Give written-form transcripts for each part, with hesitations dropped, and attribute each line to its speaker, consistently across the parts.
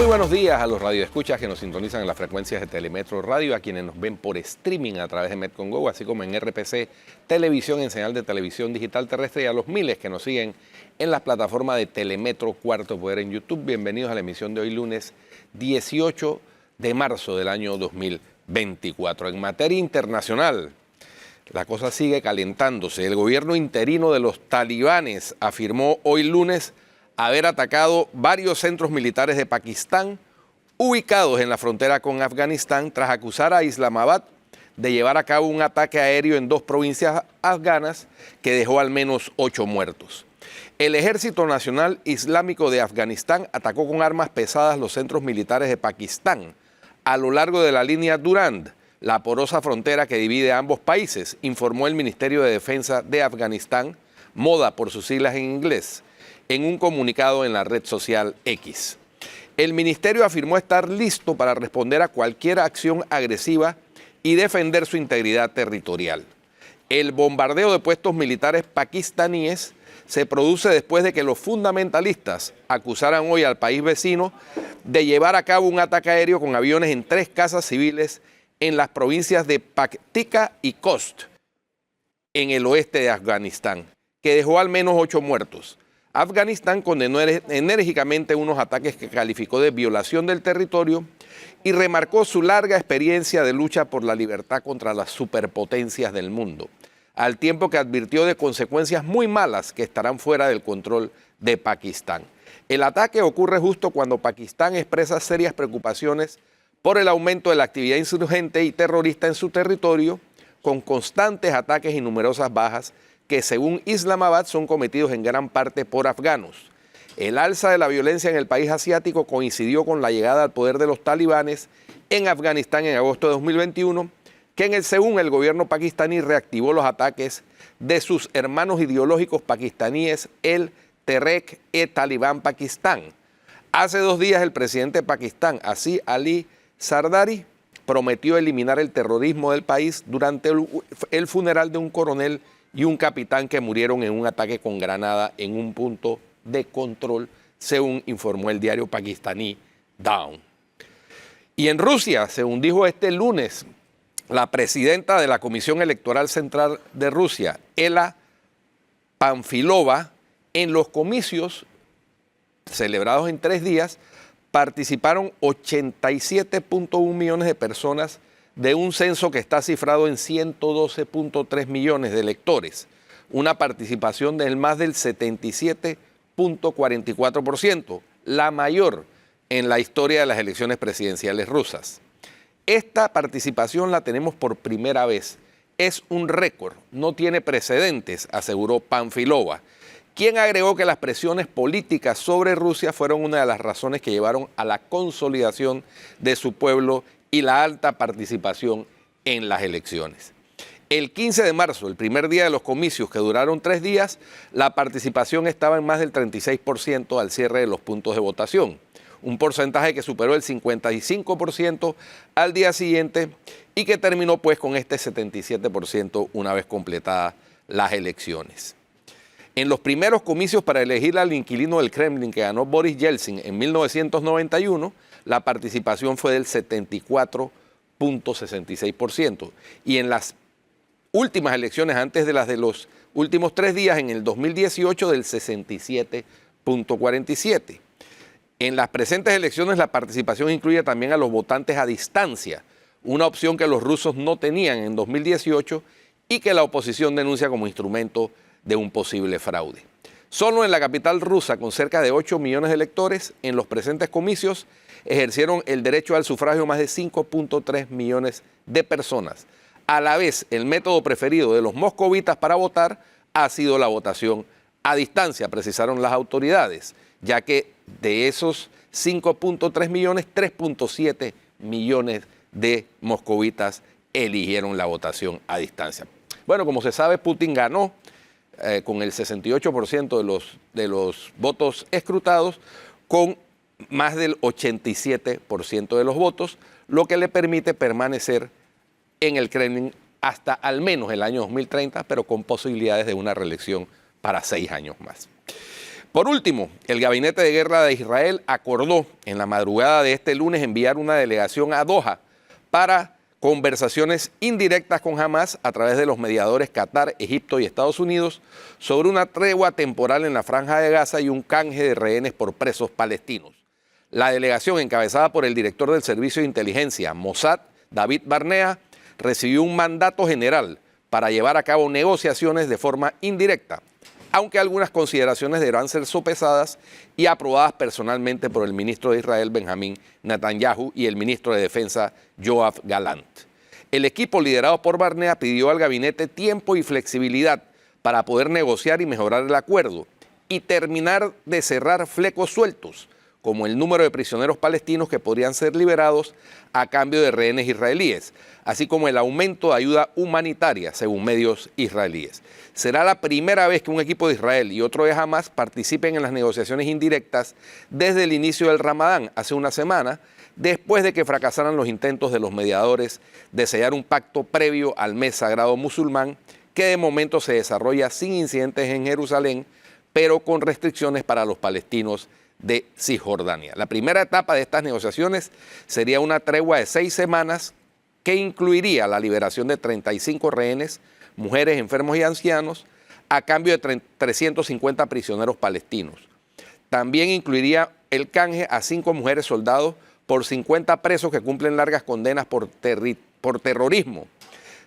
Speaker 1: Muy buenos días a los radioescuchas que nos sintonizan en las frecuencias de Telemetro Radio, a quienes nos ven por streaming a través de Metcon Go, así como en RPC Televisión, en señal de televisión digital terrestre, y a los miles que nos siguen en las plataformas de Telemetro Cuarto Poder en YouTube. Bienvenidos a la emisión de hoy, lunes 18 de marzo del año 2024. En materia internacional, la cosa sigue calentándose. El gobierno interino de los talibanes afirmó hoy lunes haber atacado varios centros militares de Pakistán ubicados en la frontera con Afganistán tras acusar a Islamabad de llevar a cabo un ataque aéreo en dos provincias afganas que dejó al menos 8 muertos. El Ejército Nacional Islámico de Afganistán atacó con armas pesadas los centros militares de Pakistán a lo largo de la línea Durand, la porosa frontera que divide a ambos países, informó el Ministerio de Defensa de Afganistán, MODA por sus siglas en inglés, en un comunicado en la red social X. El ministerio afirmó estar listo para responder a cualquier acción agresiva y defender su integridad territorial. El bombardeo de puestos militares pakistaníes se produce después de que los fundamentalistas acusaran hoy al país vecino de llevar a cabo un ataque aéreo con aviones en 3 casas civiles en las provincias de Paktika y Khost, en el oeste de Afganistán, que dejó al menos 8 muertos. Afganistán condenó enérgicamente unos ataques que calificó de violación del territorio y remarcó su larga experiencia de lucha por la libertad contra las superpotencias del mundo, al tiempo que advirtió de consecuencias muy malas que estarán fuera del control de Pakistán. El ataque ocurre justo cuando Pakistán expresa serias preocupaciones por el aumento de la actividad insurgente y terrorista en su territorio, con constantes ataques y numerosas bajas que según Islamabad son cometidos en gran parte por afganos. El alza de la violencia en el país asiático coincidió con la llegada al poder de los talibanes en Afganistán en agosto de 2021, según el gobierno pakistaní reactivó los ataques de sus hermanos ideológicos pakistaníes, el Tehrik-e-Taliban Pakistán. Hace 2 días el presidente de Pakistán, Asif Ali Zardari, prometió eliminar el terrorismo del país durante el funeral de un coronel y un capitán que murieron en un ataque con granada en un punto de control, según informó el diario pakistaní Dawn. Y en Rusia, según dijo este lunes la presidenta de la Comisión Electoral Central de Rusia, Ela Panfilova, en los comicios celebrados en 3 días, participaron 87.1 millones de personas de un censo que está cifrado en 112.3 millones de electores, una participación del más del 77.44%, la mayor en la historia de las elecciones presidenciales rusas. Esta participación la tenemos por primera vez, es un récord, no tiene precedentes, aseguró Panfilova, quien agregó que las presiones políticas sobre Rusia fueron una de las razones que llevaron a la consolidación de su pueblo y la alta participación en las elecciones. El 15 de marzo, el primer día de los comicios que duraron 3 días, la participación estaba en más del 36% al cierre de los puntos de votación, un porcentaje que superó el 55% al día siguiente y que terminó pues con este 77% una vez completadas las elecciones. En los primeros comicios para elegir al inquilino del Kremlin que ganó Boris Yeltsin en 1991, la participación fue del 74.66%. Y en las últimas elecciones, antes de las de los últimos 3 días, en el 2018, del 67.47%. En las presentes elecciones, la participación incluye también a los votantes a distancia, una opción que los rusos no tenían en 2018 y que la oposición denuncia como instrumento de un posible fraude. Solo en la capital rusa, con cerca de 8 millones de electores, en los presentes comicios ejercieron el derecho al sufragio más de 5.3 millones de personas. A la vez, el método preferido de los moscovitas para votar ha sido la votación a distancia, precisaron las autoridades, ya que de esos 5.3 millones, 3.7 millones de moscovitas eligieron la votación a distancia. Bueno, como se sabe, Putin ganó con el 68% de los votos escrutados, con más del 87% de los votos, lo que le permite permanecer en el Kremlin hasta al menos el año 2030, pero con posibilidades de una reelección para 6 años más. Por último, el Gabinete de Guerra de Israel acordó en la madrugada de este lunes enviar una delegación a Doha para conversaciones indirectas con Hamás a través de los mediadores Qatar, Egipto y Estados Unidos sobre una tregua temporal en la Franja de Gaza y un canje de rehenes por presos palestinos. La delegación, encabezada por el director del Servicio de Inteligencia, Mossad, David Barnea, recibió un mandato general para llevar a cabo negociaciones de forma indirecta, aunque algunas consideraciones deberán ser sopesadas y aprobadas personalmente por el ministro de Israel, Benjamín Netanyahu, y el ministro de Defensa, Yoav Gallant. El equipo liderado por Barnea pidió al gabinete tiempo y flexibilidad para poder negociar y mejorar el acuerdo y terminar de cerrar flecos sueltos, como el número de prisioneros palestinos que podrían ser liberados a cambio de rehenes israelíes, así como el aumento de ayuda humanitaria, según medios israelíes. Será la primera vez que un equipo de Israel y otro de Hamás participen en las negociaciones indirectas desde el inicio del Ramadán, hace una semana, después de que fracasaran los intentos de los mediadores de sellar un pacto previo al mes sagrado musulmán, que de momento se desarrolla sin incidentes en Jerusalén, pero con restricciones para los palestinos de Cisjordania. La primera etapa de estas negociaciones sería una tregua de 6 semanas que incluiría la liberación de 35 rehenes, mujeres, enfermos y ancianos, a cambio de 350 prisioneros palestinos. También incluiría el canje a 5 mujeres soldados por 50 presos que cumplen largas condenas por terrorismo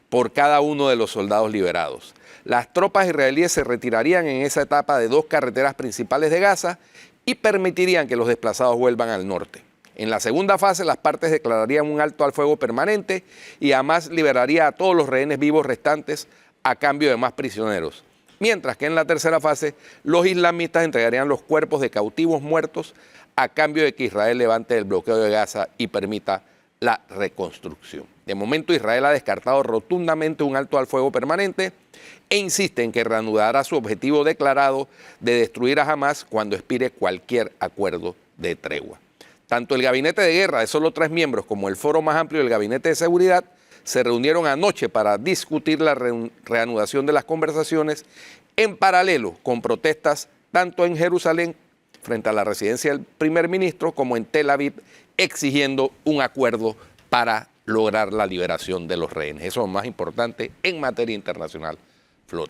Speaker 1: por cada uno de los soldados liberados. Las tropas israelíes se retirarían en esa etapa de 2 carreteras principales de Gaza y permitirían que los desplazados vuelvan al norte. En la segunda fase, las partes declararían un alto al fuego permanente y Hamás liberaría a todos los rehenes vivos restantes a cambio de más prisioneros. Mientras que en la tercera fase, los islamistas entregarían los cuerpos de cautivos muertos a cambio de que Israel levante el bloqueo de Gaza y permita la reconstrucción. De momento, Israel ha descartado rotundamente un alto al fuego permanente e insiste en que reanudará su objetivo declarado de destruir a Hamás cuando expire cualquier acuerdo de tregua. Tanto el Gabinete de Guerra de solo 3 miembros como el foro más amplio del Gabinete de Seguridad se reunieron anoche para discutir la reanudación de las conversaciones en paralelo con protestas tanto en Jerusalén frente a la residencia del primer ministro como en Tel Aviv exigiendo un acuerdo para lograr la liberación de los rehenes. Eso es lo más importante en materia internacional, Flor.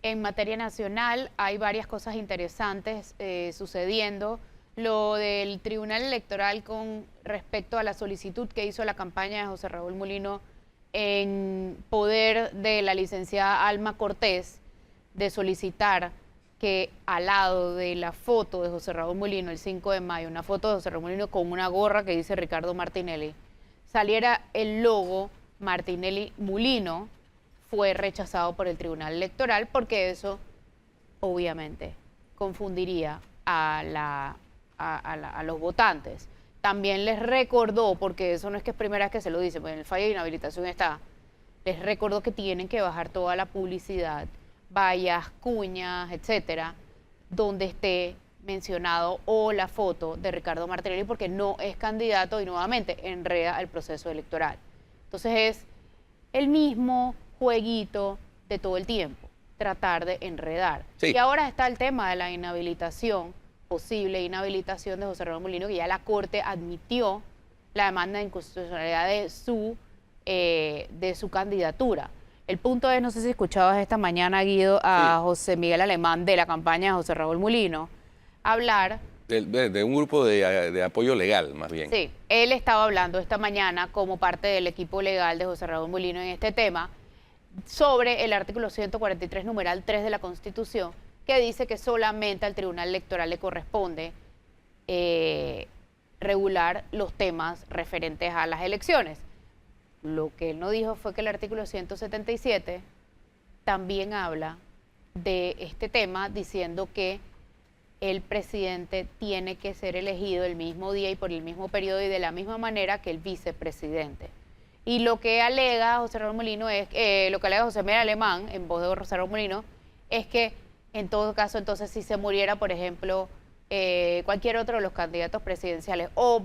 Speaker 2: En materia nacional hay varias cosas interesantes sucediendo. Lo del Tribunal Electoral con respecto a la solicitud que hizo la campaña de José Raúl Mulino en poder de la licenciada Alma Cortés de solicitar que al lado de la foto de José Raúl Mulino el 5 de mayo, una foto de José Raúl Mulino con una gorra que dice Ricardo Martinelli, saliera el logo Martinelli Mulino, fue rechazado por el Tribunal Electoral porque eso obviamente confundiría a los votantes. También les recordó, porque eso no es que es primera vez que se lo dice, pues en el fallo de inhabilitación está, les recordó que tienen que bajar toda la publicidad, vallas, cuñas, etcétera, donde esté mencionado o la foto de Ricardo Martinelli, porque no es candidato y nuevamente enreda el proceso electoral. Entonces es el mismo jueguito de todo el tiempo, tratar de enredar. Sí. Y ahora está el tema de la inhabilitación, posible inhabilitación de José Raúl Mulino, que ya la Corte admitió la demanda de inconstitucionalidad de su candidatura. El punto es, no sé si escuchabas esta mañana, Guido, a José Miguel Alemán de la campaña de José Raúl Mulino hablar...
Speaker 1: De un grupo de apoyo legal, más bien.
Speaker 2: Sí, él estaba hablando esta mañana como parte del equipo legal de José Raúl Mulino en este tema sobre el artículo 143, numeral 3 de la Constitución, que dice que solamente al Tribunal Electoral le corresponde regular los temas referentes a las elecciones. Lo que él no dijo fue que el artículo 177 también habla de este tema, diciendo que el presidente tiene que ser elegido el mismo día y por el mismo periodo y de la misma manera que el vicepresidente. Y lo que alega José Raúl Mulino es, lo que alega José Miguel Alemán, en voz de José Raúl Mulino, es que en todo caso, entonces, si se muriera, por ejemplo, cualquier otro de los candidatos presidenciales o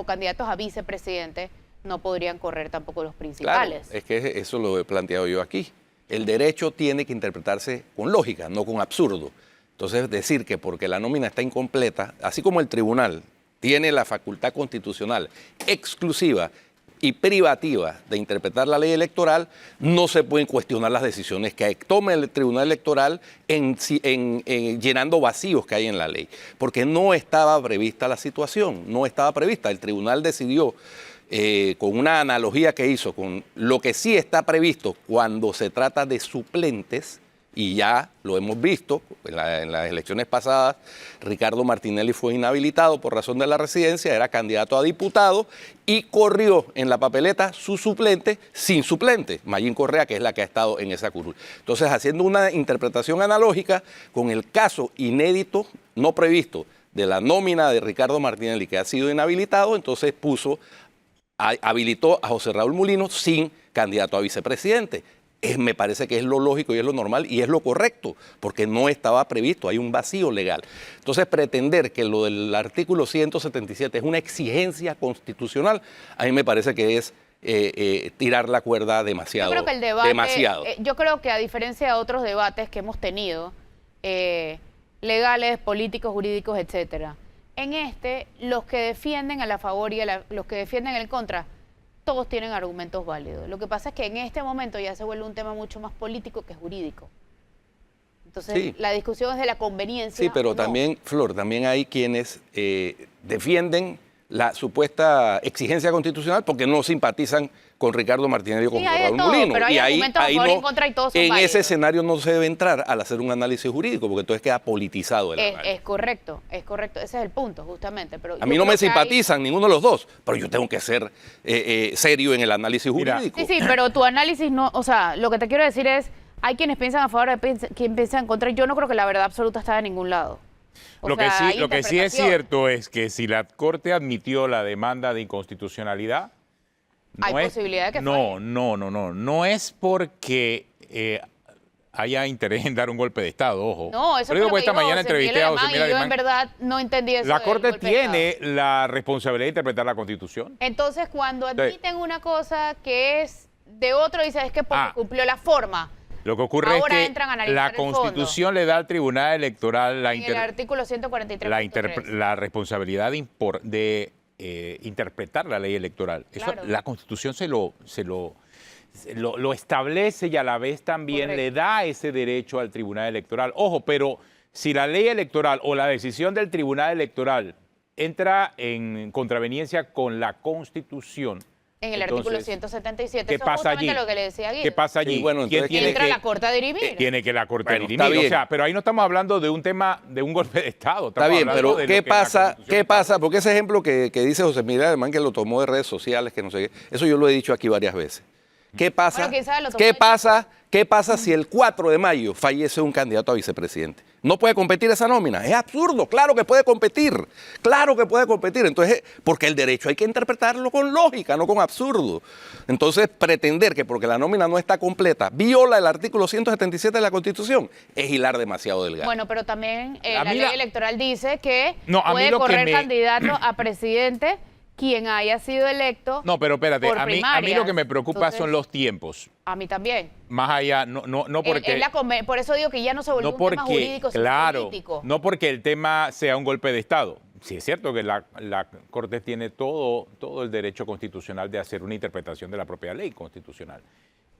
Speaker 2: candidatos a vicepresidente, no podrían correr tampoco los principales.
Speaker 1: Claro, es que eso lo he planteado yo aquí. El derecho tiene que interpretarse con lógica, no con absurdo. Entonces, decir que porque la nómina está incompleta, así como el tribunal tiene la facultad constitucional exclusiva y privativa de interpretar la ley electoral, no se pueden cuestionar las decisiones que tome el Tribunal Electoral llenando vacíos que hay en la ley, porque no estaba prevista la situación, no estaba prevista. El tribunal decidió, con una analogía que hizo con lo que sí está previsto cuando se trata de suplentes, y ya lo hemos visto, en las elecciones pasadas, Ricardo Martinelli fue inhabilitado por razón de la residencia, era candidato a diputado y corrió en la papeleta su suplente sin suplente, Mayín Correa, que es la que ha estado en esa curul. Entonces, haciendo una interpretación analógica con el caso inédito, no previsto, de la nómina de Ricardo Martinelli, que ha sido inhabilitado, entonces habilitó a José Raúl Mulino sin candidato a vicepresidente. Me parece que es lo lógico y es lo normal y es lo correcto, porque no estaba previsto, hay un vacío legal. Entonces, pretender que lo del artículo 177 es una exigencia constitucional, a mí me parece que es tirar la cuerda demasiado.
Speaker 2: Yo creo que el debate, yo creo que a diferencia de otros debates que hemos tenido, legales, políticos, jurídicos, etcétera, en los que defienden a la favor y los que defienden el contra, todos tienen argumentos válidos. Lo que pasa es que en este momento ya se vuelve un tema mucho más político que jurídico. Entonces, sí, la discusión es de la conveniencia.
Speaker 1: Sí, pero también, Flor, también hay quienes defienden la supuesta exigencia constitucional porque no simpatizan con Ricardo Martinelli o con Raúl Mulino.
Speaker 2: Pero hay argumentos a favor y en contra y todos son válidos.
Speaker 1: En ese escenario no se debe entrar al hacer un análisis jurídico porque entonces queda politizado el análisis.
Speaker 2: Es correcto, ese es el punto justamente. Pero
Speaker 1: a mí no me simpatizan ninguno de los dos, pero yo tengo que ser serio en el análisis jurídico.
Speaker 2: Sí, pero tu análisis no, o sea, lo que te quiero decir es, hay quienes piensan a favor, hay quienes piensan en contra, y yo no creo que la verdad absoluta está de ningún lado.
Speaker 3: Lo que sí es cierto es que si la Corte admitió la demanda de inconstitucionalidad,
Speaker 2: hay posibilidad de que
Speaker 3: falle. No es porque haya interés en dar un golpe de Estado, ojo.
Speaker 2: No, eso es lo que
Speaker 3: esta mañana entrevisté a José Miguel
Speaker 2: Alemán. Yo en verdad no entendí eso.
Speaker 3: La Corte tiene la responsabilidad de interpretar la Constitución.
Speaker 2: Entonces, cuando admiten una cosa que es de otro, dice es que porque cumplió la forma.
Speaker 3: Lo que ocurre es que la Constitución le da al Tribunal Electoral
Speaker 2: en el artículo 143.
Speaker 3: la responsabilidad de interpretar la ley electoral. Eso, la Constitución se lo establece y a la vez también le da ese derecho al Tribunal Electoral. Ojo, pero si la ley electoral o la decisión del Tribunal Electoral entra en contraveniencia con la Constitución,
Speaker 2: en el artículo 177,
Speaker 3: ¿qué pasa allí?
Speaker 2: Lo que le decía Guido.
Speaker 3: ¿Qué pasa allí?
Speaker 1: Bueno,
Speaker 3: ¿Quién tiene
Speaker 2: entra la Corte a dirimir?
Speaker 3: Tiene que la Corte a dirimir. O sea, pero ahí no estamos hablando de un tema de un golpe de Estado.
Speaker 1: Está bien, pero ¿qué pasa? Porque ese ejemplo que dice José Miguel Alemán, que lo tomó de redes sociales, que no sé qué, eso yo lo he dicho aquí varias veces. ¿Qué pasa? Bueno, ¿Qué pasa si el 4 de mayo fallece un candidato a vicepresidente? ¿No puede competir esa nómina? Es absurdo, claro que puede competir, Entonces, porque el derecho hay que interpretarlo con lógica, no con absurdo. Entonces, pretender que porque la nómina no está completa, viola el artículo 177 de la Constitución, es hilar demasiado delgado.
Speaker 2: Bueno, pero también la ley electoral dice que puede correr candidato a presidente quien haya sido electo.
Speaker 3: No, pero espérate, a mí lo que me preocupa son los tiempos.
Speaker 2: A mí también.
Speaker 3: Más allá, no porque...
Speaker 2: por eso digo que ya no se volvió un tema jurídico, sino político.
Speaker 3: No porque el tema sea un golpe de Estado. Sí es cierto que la Corte tiene todo el derecho constitucional de hacer una interpretación de la propia ley constitucional.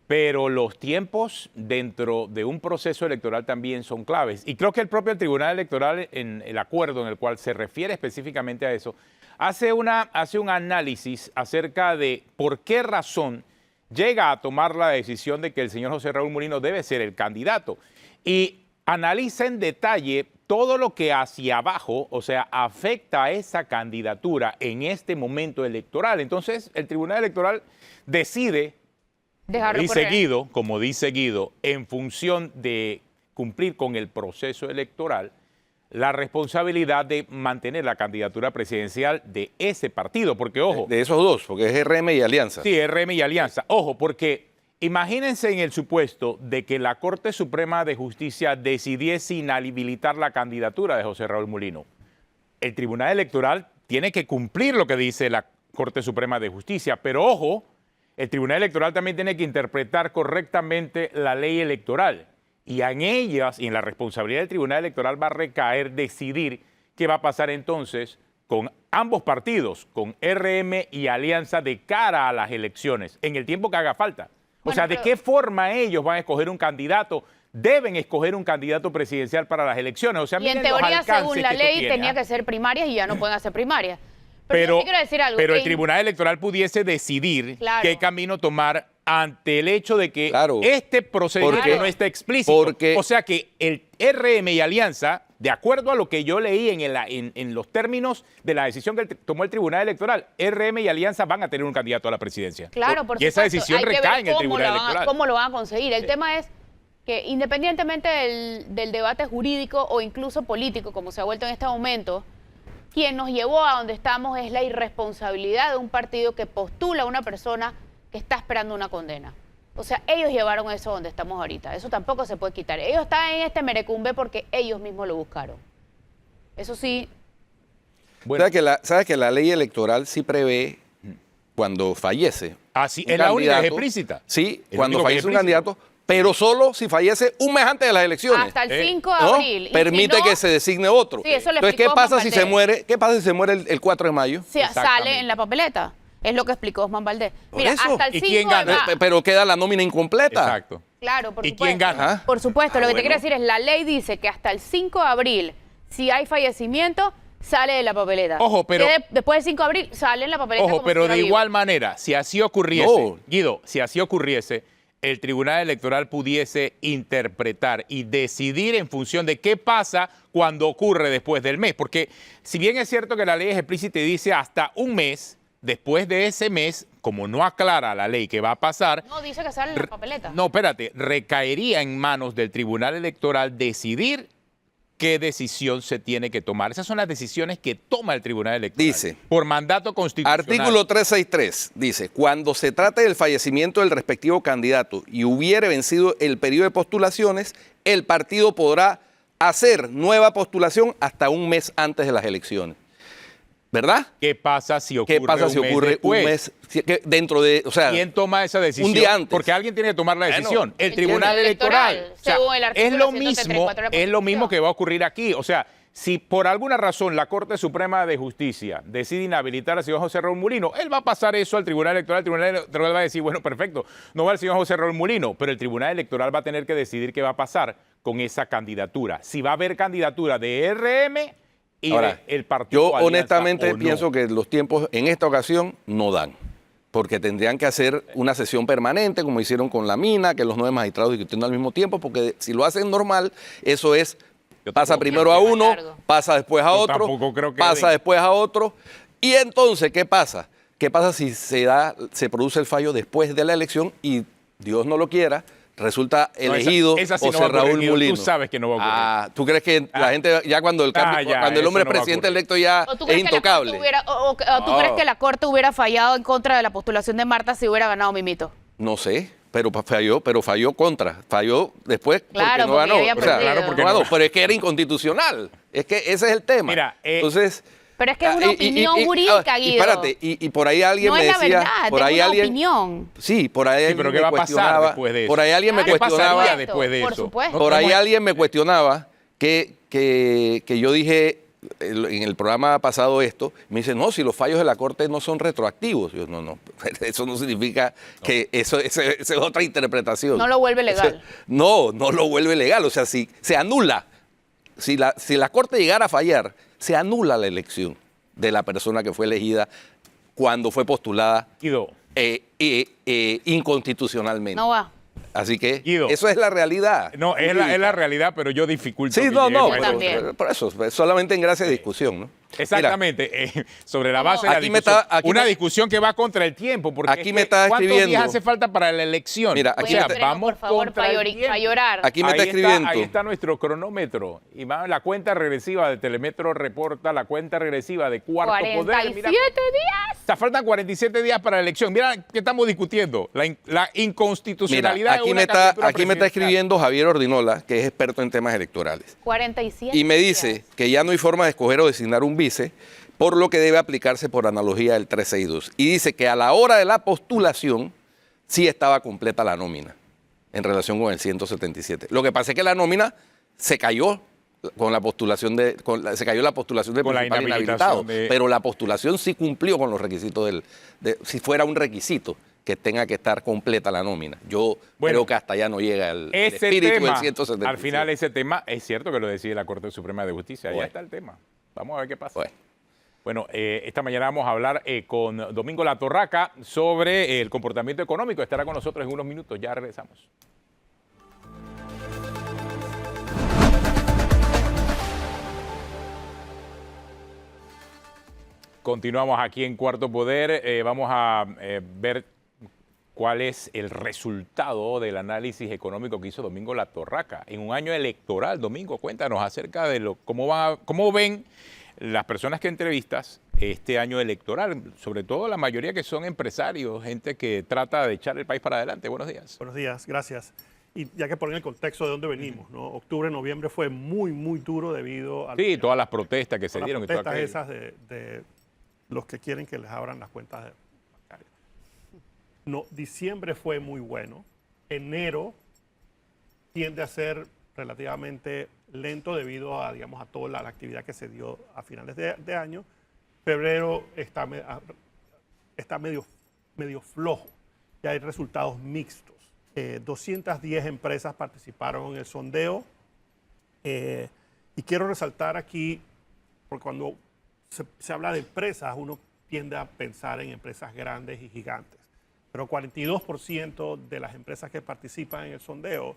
Speaker 3: Pero los tiempos dentro de un proceso electoral también son claves. Y creo que el propio Tribunal Electoral, en el acuerdo en el cual se refiere específicamente a eso, hace un análisis acerca de por qué razón llega a tomar la decisión de que el señor José Raúl Mulino debe ser el candidato. Y analiza en detalle todo lo que hacia abajo, o sea, afecta a esa candidatura en este momento electoral. Entonces, el Tribunal Electoral decide, como dice Guido, en función de cumplir con el proceso electoral, la responsabilidad de mantener la candidatura presidencial de ese partido, porque ojo...
Speaker 1: De esos dos, porque es RM y Alianza.
Speaker 3: Sí, RM y Alianza. Ojo, porque imagínense en el supuesto de que la Corte Suprema de Justicia decidiese inhabilitar la candidatura de José Raúl Mulino. El Tribunal Electoral tiene que cumplir lo que dice la Corte Suprema de Justicia, pero ojo, el Tribunal Electoral también tiene que interpretar correctamente la ley electoral. Y en ellas y en la responsabilidad del Tribunal Electoral va a recaer decidir qué va a pasar entonces con ambos partidos, con RM y Alianza, de cara a las elecciones, en el tiempo que haga falta. O
Speaker 2: Bueno,
Speaker 3: sea, ¿de qué forma ellos van a escoger un candidato? Deben escoger un candidato presidencial para las elecciones. O sea,
Speaker 2: Y en
Speaker 3: miren los
Speaker 2: teoría,
Speaker 3: alcances
Speaker 2: según
Speaker 3: que
Speaker 2: la
Speaker 3: esto
Speaker 2: ley,
Speaker 3: tiene,
Speaker 2: tenía
Speaker 3: ¿ah?
Speaker 2: que ser primarias y ya no pueden hacer primarias. Pero yo sí quiero decir algo.
Speaker 3: Pero el
Speaker 2: en-
Speaker 3: Tribunal Electoral pudiese decidir
Speaker 2: Claro.
Speaker 3: qué camino tomar ante el hecho de que
Speaker 1: Claro.
Speaker 3: este procedimiento
Speaker 1: Porque-
Speaker 3: no está explícito.
Speaker 1: porque-
Speaker 3: O sea que el RM y Alianza, de acuerdo a lo que yo leí en los términos de la decisión que tomó el Tribunal Electoral, RM y Alianza van a tener un candidato a la presidencia.
Speaker 2: Claro, por
Speaker 3: Y esa
Speaker 2: supuesto,
Speaker 3: decisión
Speaker 2: hay que ver
Speaker 3: recae en el
Speaker 2: cómo
Speaker 3: Tribunal
Speaker 2: lo van a-
Speaker 3: Electoral.
Speaker 2: cómo lo van a conseguir. El tema es que independientemente del debate jurídico o incluso político, como se ha vuelto en este momento, quien nos llevó a donde estamos es la irresponsabilidad de un partido que postula a una persona que está esperando una condena. O sea, ellos llevaron eso donde estamos ahorita. Eso tampoco se puede quitar. Ellos están en este merecumbe porque ellos mismos lo buscaron. Eso sí,
Speaker 3: Bueno,
Speaker 1: ¿Sabes que la ley electoral sí prevé cuando fallece?
Speaker 3: así
Speaker 1: un
Speaker 3: es la única que es
Speaker 1: candidato?
Speaker 3: explícita.
Speaker 1: Sí,
Speaker 3: Es
Speaker 1: cuando
Speaker 3: lo único que
Speaker 1: fallece
Speaker 3: es
Speaker 1: un
Speaker 3: explícito.
Speaker 1: candidato, pero solo si fallece un mes antes de las elecciones.
Speaker 2: hasta el
Speaker 3: Eh,
Speaker 2: 5 de
Speaker 1: ¿no?
Speaker 2: abril. Y si
Speaker 1: Permite
Speaker 2: no,
Speaker 1: que se designe otro.
Speaker 2: Sí, eso le
Speaker 1: Entonces, ¿qué
Speaker 2: explicó
Speaker 1: pasa
Speaker 2: Osman
Speaker 1: si se
Speaker 2: Valdés.
Speaker 1: muere? ¿Qué pasa si se muere el 4 de mayo?
Speaker 2: sale
Speaker 3: Exactamente.
Speaker 2: en la papeleta. Es lo que explicó Osman Valdés.
Speaker 1: Por
Speaker 2: Mira,
Speaker 1: eso.
Speaker 2: hasta el
Speaker 3: ¿Y
Speaker 2: 5
Speaker 3: quién
Speaker 2: de
Speaker 3: gana?
Speaker 2: mayo.
Speaker 1: Pero queda la nómina incompleta.
Speaker 3: Exacto.
Speaker 2: Claro, por
Speaker 3: ¿Y
Speaker 2: supuesto.
Speaker 3: quién gana?
Speaker 1: Ajá.
Speaker 2: Por supuesto, lo que te
Speaker 1: bueno.
Speaker 2: quiero decir es, la ley dice que hasta el 5 de abril, si hay fallecimiento, sale de la papeleta.
Speaker 3: Ojo, pero-
Speaker 2: Después del 5 de abril, sale en la papeleta.
Speaker 3: Ojo,
Speaker 2: como
Speaker 3: pero
Speaker 2: si
Speaker 3: de
Speaker 2: fuera
Speaker 3: igual
Speaker 2: vivo.
Speaker 3: manera, si así ocurriese,
Speaker 1: No.
Speaker 3: Guido, si así ocurriese, el Tribunal Electoral pudiese interpretar y decidir en función de qué pasa cuando ocurre después del mes. Porque si bien es cierto que la ley es explícita y dice hasta un mes, después de ese mes, como no aclara la ley qué va a pasar,
Speaker 2: No, dice que sale en la papeleta.
Speaker 3: no, espérate, recaería en manos del Tribunal Electoral decidir qué decisión se tiene que tomar. Esas son las decisiones que toma el Tribunal Electoral.
Speaker 1: Dice,
Speaker 3: por mandato constitucional.
Speaker 1: Artículo 363 dice, cuando se trate del fallecimiento del respectivo candidato y hubiere vencido el periodo de postulaciones, el partido podrá hacer nueva postulación hasta un mes antes de las elecciones. ¿Verdad?
Speaker 3: ¿Qué pasa si ocurre
Speaker 1: ¿Qué pasa si
Speaker 3: un mes
Speaker 1: ocurre
Speaker 3: después?
Speaker 1: un mes dentro de, o sea,
Speaker 3: ¿Quién toma esa decisión?
Speaker 1: un día antes?
Speaker 3: Porque alguien tiene que tomar la
Speaker 1: Bueno,
Speaker 3: decisión. El
Speaker 2: el
Speaker 3: Tribunal
Speaker 2: Tribunal
Speaker 3: Electoral.
Speaker 2: Electoral,
Speaker 3: O sea,
Speaker 2: según el artículo
Speaker 3: es lo
Speaker 2: 134 de la
Speaker 3: es lo mismo
Speaker 2: Constitución.
Speaker 3: que va a ocurrir aquí. O sea, si por alguna razón la Corte Suprema de Justicia decide inhabilitar al señor José Raúl Mulino, él va a pasar eso al Tribunal Electoral. El Tribunal Electoral va a decir, bueno, perfecto, no va el señor José Raúl Mulino, pero el Tribunal Electoral va a tener que decidir qué va a pasar con esa candidatura. Si va a haber candidatura de RM y
Speaker 1: ahora,
Speaker 3: el partido
Speaker 1: yo
Speaker 3: Alianza
Speaker 1: honestamente
Speaker 3: o no.
Speaker 1: pienso que los tiempos en esta ocasión no dan. Porque tendrían que hacer una sesión permanente, como hicieron con la mina, que los 9 magistrados discutiendo al mismo tiempo, porque si lo hacen normal, eso es,
Speaker 3: Yo
Speaker 1: pasa
Speaker 3: tampoco
Speaker 1: primero
Speaker 2: creo
Speaker 1: a
Speaker 2: que sea
Speaker 1: uno,
Speaker 2: largo.
Speaker 1: pasa después a
Speaker 3: Yo
Speaker 1: otro,
Speaker 3: tampoco creo que
Speaker 1: pasa
Speaker 3: den.
Speaker 1: después a otro. Y entonces, ¿qué pasa? ¿Qué pasa si se produce el fallo después de la elección y Dios no lo quiera, resulta
Speaker 3: No,
Speaker 1: elegido
Speaker 3: esa sí no
Speaker 1: José
Speaker 3: va a ocurrir,
Speaker 1: Raúl
Speaker 3: Guido.
Speaker 1: Mulino?
Speaker 3: Tú sabes que no va a ocurrir.
Speaker 1: Ah, ¿tú crees que la gente ya cuando el cambio,
Speaker 3: ya,
Speaker 1: cuando el
Speaker 3: eso
Speaker 1: hombre
Speaker 3: no
Speaker 1: es
Speaker 3: va a
Speaker 1: presidente
Speaker 3: ocurrir.
Speaker 1: electo ya
Speaker 2: ¿O tú
Speaker 1: es
Speaker 2: crees que la
Speaker 1: intocable?
Speaker 2: Corte hubiera, o tú
Speaker 1: No.
Speaker 2: crees que la Corte hubiera fallado en contra de la postulación de Marta si hubiera ganado Mimito?
Speaker 1: No sé, pero falló contra. Falló después
Speaker 2: Claro,
Speaker 1: porque no
Speaker 2: porque
Speaker 1: ganó.
Speaker 2: había
Speaker 1: O sea,
Speaker 2: perdido.
Speaker 3: Claro, porque
Speaker 1: no ganó,
Speaker 3: no.
Speaker 1: pero es que era inconstitucional. Es que ese es el tema.
Speaker 3: Mira,
Speaker 1: entonces.
Speaker 2: Pero es que es una opinión jurídica,
Speaker 1: y
Speaker 2: Guido.
Speaker 1: espérate, y por ahí alguien
Speaker 2: No
Speaker 1: me
Speaker 2: es la
Speaker 1: decía,
Speaker 2: verdad,
Speaker 1: por
Speaker 2: es
Speaker 1: ahí
Speaker 2: una
Speaker 1: alguien,
Speaker 2: opinión.
Speaker 1: sí, por ahí alguien
Speaker 3: pero ¿qué
Speaker 1: me
Speaker 3: va a pasar
Speaker 1: cuestionaba,
Speaker 3: después de eso?
Speaker 1: por ahí alguien me
Speaker 2: Claro,
Speaker 3: ¿Qué pasaría
Speaker 1: cuestionaba,
Speaker 3: después de
Speaker 2: por
Speaker 3: eso?
Speaker 2: supuesto.
Speaker 1: por ahí
Speaker 3: ¿Cómo es?
Speaker 1: alguien me cuestionaba que yo dije en el programa pasado esto, me dice, no, si los fallos de la Corte no son retroactivos. Yo, no, eso no significa que esa es otra interpretación.
Speaker 2: No lo vuelve legal.
Speaker 1: No lo vuelve legal. O sea, si se anula, si la Corte llegara a fallar, se anula la elección de la persona que fue elegida cuando fue postulada
Speaker 3: Guido,
Speaker 1: inconstitucionalmente.
Speaker 2: No va.
Speaker 1: Así que
Speaker 3: Guido.
Speaker 1: eso es la realidad.
Speaker 3: no, es la realidad, pero yo dificulto.
Speaker 1: Sí,
Speaker 3: que
Speaker 1: no,
Speaker 3: lleguemos
Speaker 1: no,
Speaker 3: a
Speaker 2: Yo
Speaker 3: eso.
Speaker 2: también.
Speaker 1: por eso, solamente en gracia de discusión, ¿no?
Speaker 3: Exactamente, sobre la base de la
Speaker 1: Aquí me
Speaker 3: discusión.
Speaker 1: está- aquí
Speaker 3: una
Speaker 1: me-
Speaker 3: discusión que va contra el tiempo, porque
Speaker 1: Aquí
Speaker 3: es
Speaker 1: me
Speaker 3: que
Speaker 1: está
Speaker 3: ¿cuántos
Speaker 1: escribiendo?
Speaker 3: días hace falta para la elección?
Speaker 1: Mira,
Speaker 3: o
Speaker 1: aquí
Speaker 3: sea,
Speaker 1: me está-
Speaker 3: vamos
Speaker 2: por favor,
Speaker 3: contra el tiempo.
Speaker 2: para llorar.
Speaker 1: Aquí me está
Speaker 3: Ahí
Speaker 1: escribiendo.
Speaker 3: Ahí está nuestro cronómetro. Y va la cuenta regresiva de Telemetro reporta la cuenta regresiva de Cuarto
Speaker 2: 47
Speaker 3: Poder. Mira,
Speaker 2: días.
Speaker 3: o sea, faltan 47 días para la elección. Mira qué estamos discutiendo. La
Speaker 1: Mira,
Speaker 3: inconstitucionalidad de
Speaker 1: aquí
Speaker 3: una
Speaker 1: me está
Speaker 3: candidatura presidencial.
Speaker 1: escribiendo Javier Ordinola, que es experto en temas electorales.
Speaker 2: 47
Speaker 1: Y me dice
Speaker 2: días.
Speaker 1: que ya no hay forma de escoger o designar un vice, por lo que debe aplicarse por analogía del 362. Y dice que a la hora de la postulación sí estaba completa la nómina. en relación con el 177. Lo que pasa es que la nómina se cayó con la postulación se cayó la postulación del
Speaker 3: Con la
Speaker 1: principal
Speaker 3: inhabilitación
Speaker 1: inhabilitado, pero la postulación sí cumplió con los requisitos si fuera un requisito que tenga que estar completa la nómina. Yo creo que hasta allá no llega el espíritu del 177.
Speaker 3: Al final ese tema es cierto que lo decide la Corte Suprema de Justicia. Ahí está el tema. Vamos a ver qué pasa. Bueno, esta mañana vamos a hablar con Domingo La Torraca sobre el comportamiento económico. Estará con nosotros en unos minutos. Ya regresamos. Continuamos aquí en Cuarto Poder. Vamos a ver cuál es el resultado del análisis económico que hizo Domingo La Torraca en un año electoral. Domingo, cuéntanos acerca de cómo ven las personas que entrevistas este año electoral, sobre todo la mayoría que son empresarios, gente que trata de echar el país para adelante. Buenos días.
Speaker 4: Buenos días, gracias. Y ya que ponen el contexto de dónde venimos, ¿no? Octubre, noviembre fue muy, muy duro debido a...
Speaker 3: Sí, todas las protestas que se dieron.
Speaker 4: Las protestas esas de los que quieren que les abran las cuentas bancarias. No, diciembre fue muy bueno. Enero tiende a ser relativamente lento debido a, digamos, a toda la actividad que se dio a finales de año. Febrero está medio flojo. Ya hay resultados mixtos. 210 empresas participaron en el sondeo. Y quiero resaltar aquí, porque cuando se habla de empresas, uno tiende a pensar en empresas grandes y gigantes. Pero 42% de las empresas que participan en el sondeo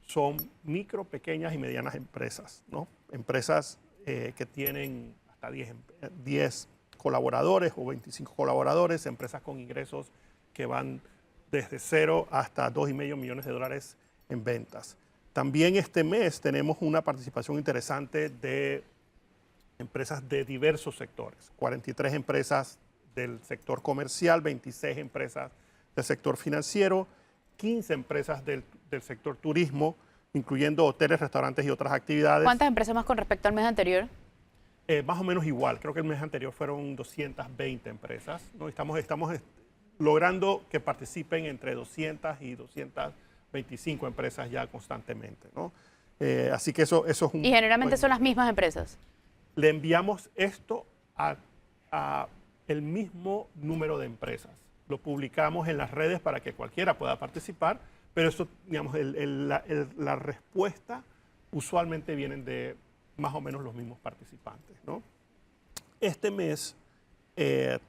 Speaker 4: son micro, pequeñas y medianas empresas, ¿no? Empresas que tienen hasta 10 colaboradores o 25 colaboradores, empresas con ingresos que van desde 0 hasta $2,5 millones en ventas. También este mes tenemos una participación interesante de empresas de diversos sectores. 43 empresas del sector comercial, 26 empresas del sector financiero, 15 empresas del sector turismo, incluyendo hoteles, restaurantes y otras actividades.
Speaker 2: ¿Cuántas empresas más con respecto al mes anterior?
Speaker 4: Más o menos igual. Creo que el mes anterior fueron 220 empresas, ¿no? Estamos logrando que participen entre 200 y 225 empresas ya constantemente, ¿no? Así que eso es un...
Speaker 2: Y generalmente son las mismas empresas.
Speaker 4: Le enviamos esto a el mismo número de empresas. Lo publicamos en las redes para que cualquiera pueda participar, pero eso, digamos, la respuesta usualmente vienen de más o menos los mismos participantes, ¿no? Este mes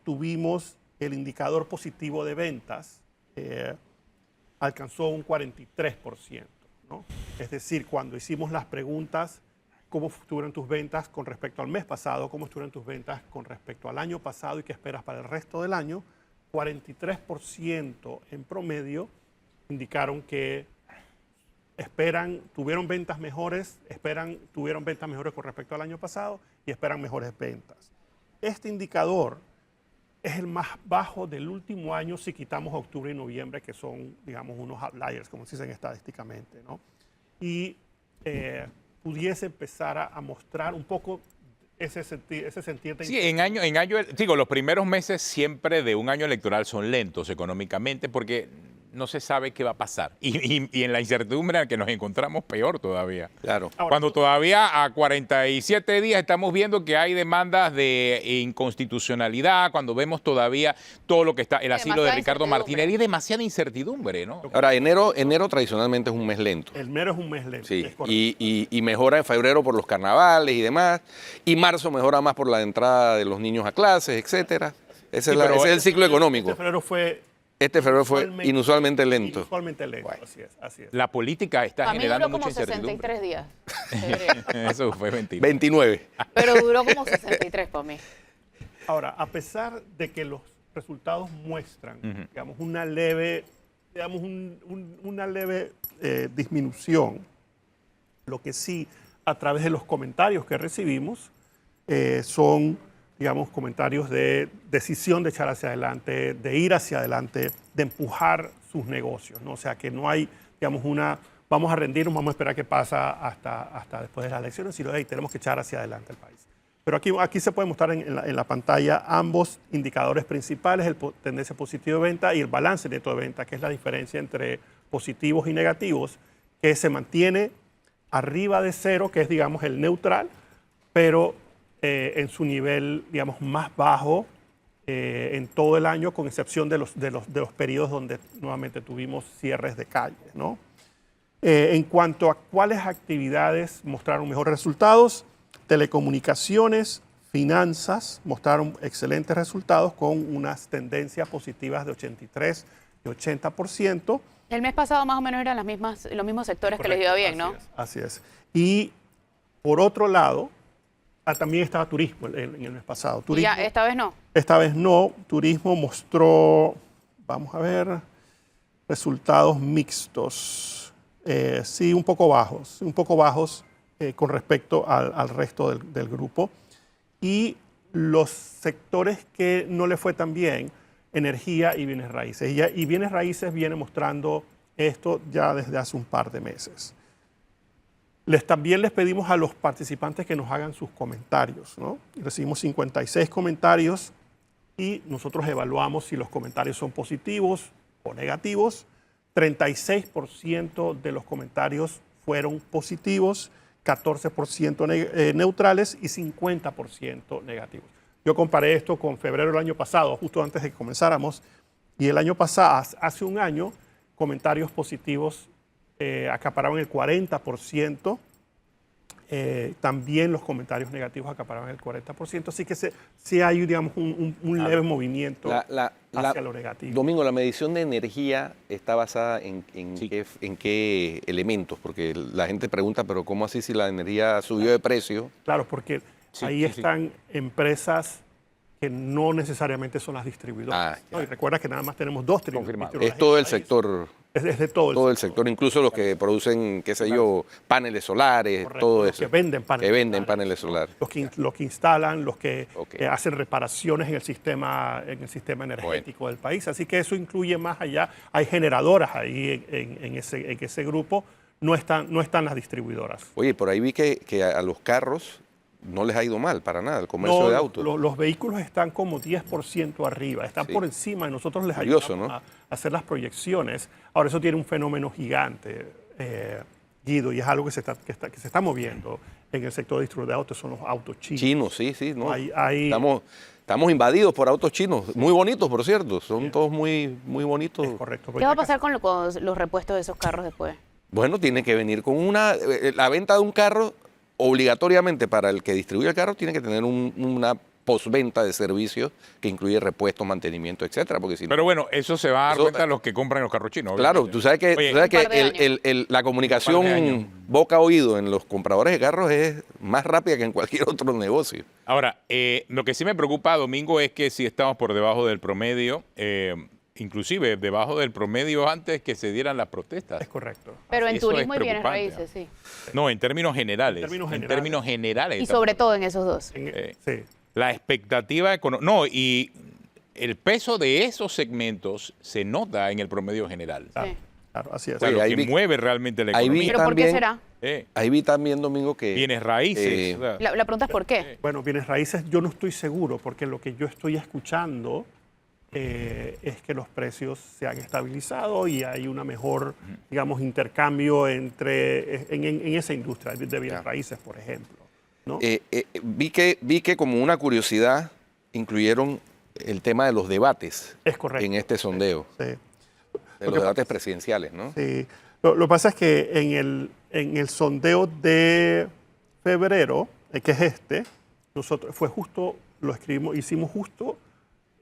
Speaker 4: tuvimos el indicador positivo de ventas, alcanzó un 43%, ¿no? Es decir, cuando hicimos las preguntas, ¿cómo estuvieron tus ventas con respecto al mes pasado? ¿Cómo estuvieron tus ventas con respecto al año pasado y qué esperas para el resto del año? 43% en promedio indicaron que tuvieron ventas mejores, tuvieron ventas mejores con respecto al año pasado y esperan mejores ventas. Este indicador es el más bajo del último año si quitamos octubre y noviembre, que son, digamos, unos outliers, como se dicen estadísticamente, ¿no? Y pudiese empezar a mostrar un poco ese sentir.
Speaker 3: Sí, digo, los primeros meses siempre de un año electoral son lentos económicamente porque no se sabe qué va a pasar. Y en la incertidumbre en la que nos encontramos, peor todavía.
Speaker 1: Claro.
Speaker 3: Cuando todavía a 47 días estamos viendo que hay demandas de inconstitucionalidad, cuando vemos todavía todo lo que está, el asilo de Ricardo Martinelli, hay demasiada incertidumbre, ¿no?
Speaker 1: Ahora, enero tradicionalmente es un mes lento.
Speaker 4: El enero es un mes lento.
Speaker 1: Sí, y mejora en febrero por los carnavales y demás. Y marzo mejora más por la entrada de los niños a clases, etcétera. Ese es el ciclo económico. Este febrero fue inusualmente lento.
Speaker 4: Inusualmente lento,
Speaker 1: Bueno.
Speaker 4: así es.
Speaker 3: La política está
Speaker 2: A mí
Speaker 3: generando
Speaker 2: duró
Speaker 3: mucha
Speaker 2: como
Speaker 3: incertidumbre.
Speaker 2: 63 días.
Speaker 3: Eso fue 29.
Speaker 1: 29.
Speaker 2: Pero duró como 63 para mí.
Speaker 4: Ahora, a pesar de que los resultados muestran, digamos, una leve disminución, lo que sí, a través de los comentarios que recibimos, son, digamos, comentarios de decisión de echar hacia adelante, de ir hacia adelante, de empujar sus negocios, ¿no? O sea, que no hay, digamos, vamos a rendirnos, vamos a esperar qué pasa hasta después de las elecciones, sino hey, tenemos que echar hacia adelante el país. Pero aquí se puede mostrar en la pantalla ambos indicadores principales, tendencia positiva de venta y el balance neto de venta, que es la diferencia entre positivos y negativos, que se mantiene arriba de cero, que es, digamos, el neutral, pero en su nivel, digamos, más bajo en todo el año, con excepción de los periodos donde nuevamente tuvimos cierres de calle, ¿no? En cuanto a cuáles actividades mostraron mejores resultados, telecomunicaciones, finanzas mostraron excelentes resultados con unas tendencias positivas de 83 y 80%.
Speaker 2: El mes pasado más o menos eran los mismos sectores que les iba bien, ¿no?
Speaker 4: Así es. Y por otro lado, también estaba turismo en el mes pasado.
Speaker 2: ¿Y
Speaker 4: Turismo,
Speaker 2: ya esta vez no?
Speaker 4: esta vez no. Turismo mostró, vamos a ver, resultados mixtos. Sí, un poco bajos con respecto al resto del grupo. Y los sectores que no le fue tan bien, energía y bienes raíces. Y bienes raíces viene mostrando esto ya desde hace un par de meses. También les pedimos a los participantes que nos hagan sus comentarios, ¿no? Recibimos 56 comentarios y nosotros evaluamos si los comentarios son positivos o negativos. 36% de los comentarios fueron positivos, 14% neutrales y 50% negativos. Yo comparé esto con febrero del año pasado, justo antes de que comenzáramos, y el año pasado, hace un año, comentarios positivos acaparaban el 40%, también los comentarios negativos acaparaban el 40%, así que sí hay, digamos, un leve movimiento hacia lo negativo.
Speaker 1: Domingo, la medición de energía está basada en qué elementos, porque la gente pregunta, pero ¿cómo así si la energía subió de precio?
Speaker 4: Claro, porque ahí están empresas que no necesariamente son las distribuidoras. ¿No? Y recuerda que nada más tenemos 2 distribuidores.
Speaker 1: Es todo el sector.
Speaker 4: Es de todo el
Speaker 1: sector, incluso los que producen, qué sé yo, paneles solares,
Speaker 4: correcto,
Speaker 1: todo
Speaker 4: los
Speaker 1: eso.
Speaker 4: que venden paneles
Speaker 1: solares.
Speaker 4: Los que instalan, los que hacen reparaciones en el sistema energético del país. Así que eso incluye más allá. Hay generadoras ahí en ese grupo. No están las distribuidoras.
Speaker 1: Oye, por ahí vi que a los carros no les ha ido mal para nada, el comercio de autos.
Speaker 4: Los vehículos están como 10% arriba, están por encima y nosotros les
Speaker 1: Curioso,
Speaker 4: ayudamos
Speaker 1: ¿no?
Speaker 4: a hacer las proyecciones. Ahora, eso tiene un fenómeno gigante, Guido, y es algo que se está moviendo en el sector de distribución de autos, son los autos chinos.
Speaker 1: Chinos, sí. ¿No?
Speaker 4: Estamos
Speaker 1: invadidos por autos chinos, muy bonitos, por cierto, son todos muy, muy bonitos.
Speaker 4: Es correcto.
Speaker 2: ¿Qué va a pasar con los repuestos de esos carros después?
Speaker 1: Bueno, tiene que venir con la venta de un carro. Obligatoriamente para el que distribuye el carro tiene que tener una postventa de servicios que incluye repuestos, mantenimiento, etcétera. Porque si
Speaker 3: Pero bueno, eso se va a dar cuenta los que compran los carros chinos.
Speaker 1: Claro,
Speaker 3: obviamente.
Speaker 1: tú sabes que la comunicación boca a oído en los compradores de carros es más rápida que en cualquier otro negocio.
Speaker 3: Ahora, lo que sí me preocupa, Domingo, es que si estamos por debajo del promedio, inclusive debajo del promedio antes que se dieran las protestas.
Speaker 4: Es correcto.
Speaker 2: Pero en
Speaker 3: Eso es
Speaker 2: turismo y bienes
Speaker 3: preocupante.
Speaker 2: raíces, sí.
Speaker 3: No, en términos generales. En términos generales.
Speaker 2: Y sobre todo en esos dos.
Speaker 4: Sí.
Speaker 3: La expectativa económica. No, y el peso de esos segmentos se nota en el promedio general.
Speaker 2: Sí.
Speaker 4: Claro, así es.
Speaker 3: O sea,
Speaker 1: Oye,
Speaker 3: lo que mueve realmente la
Speaker 1: ahí vi
Speaker 3: economía.
Speaker 2: ¿Pero por qué
Speaker 1: también-
Speaker 2: será?
Speaker 1: Ahí vi también, Domingo, que
Speaker 3: Bienes raíces. o sea,
Speaker 2: La pregunta es ¿por qué?
Speaker 4: Bueno, bienes raíces yo no estoy seguro, porque lo que yo estoy escuchando es que los precios se han estabilizado y hay una mejor, digamos, intercambio en esa industria de bienes raíces, por ejemplo, ¿no?
Speaker 1: vi que como una curiosidad incluyeron el tema de los debates
Speaker 4: Es correcto.
Speaker 1: en este sondeo,
Speaker 4: Sí.
Speaker 1: de los debates presidenciales, ¿no?
Speaker 4: Sí. Lo que pasa es que en el sondeo de febrero, que es nosotros lo escribimos, hicimos justo,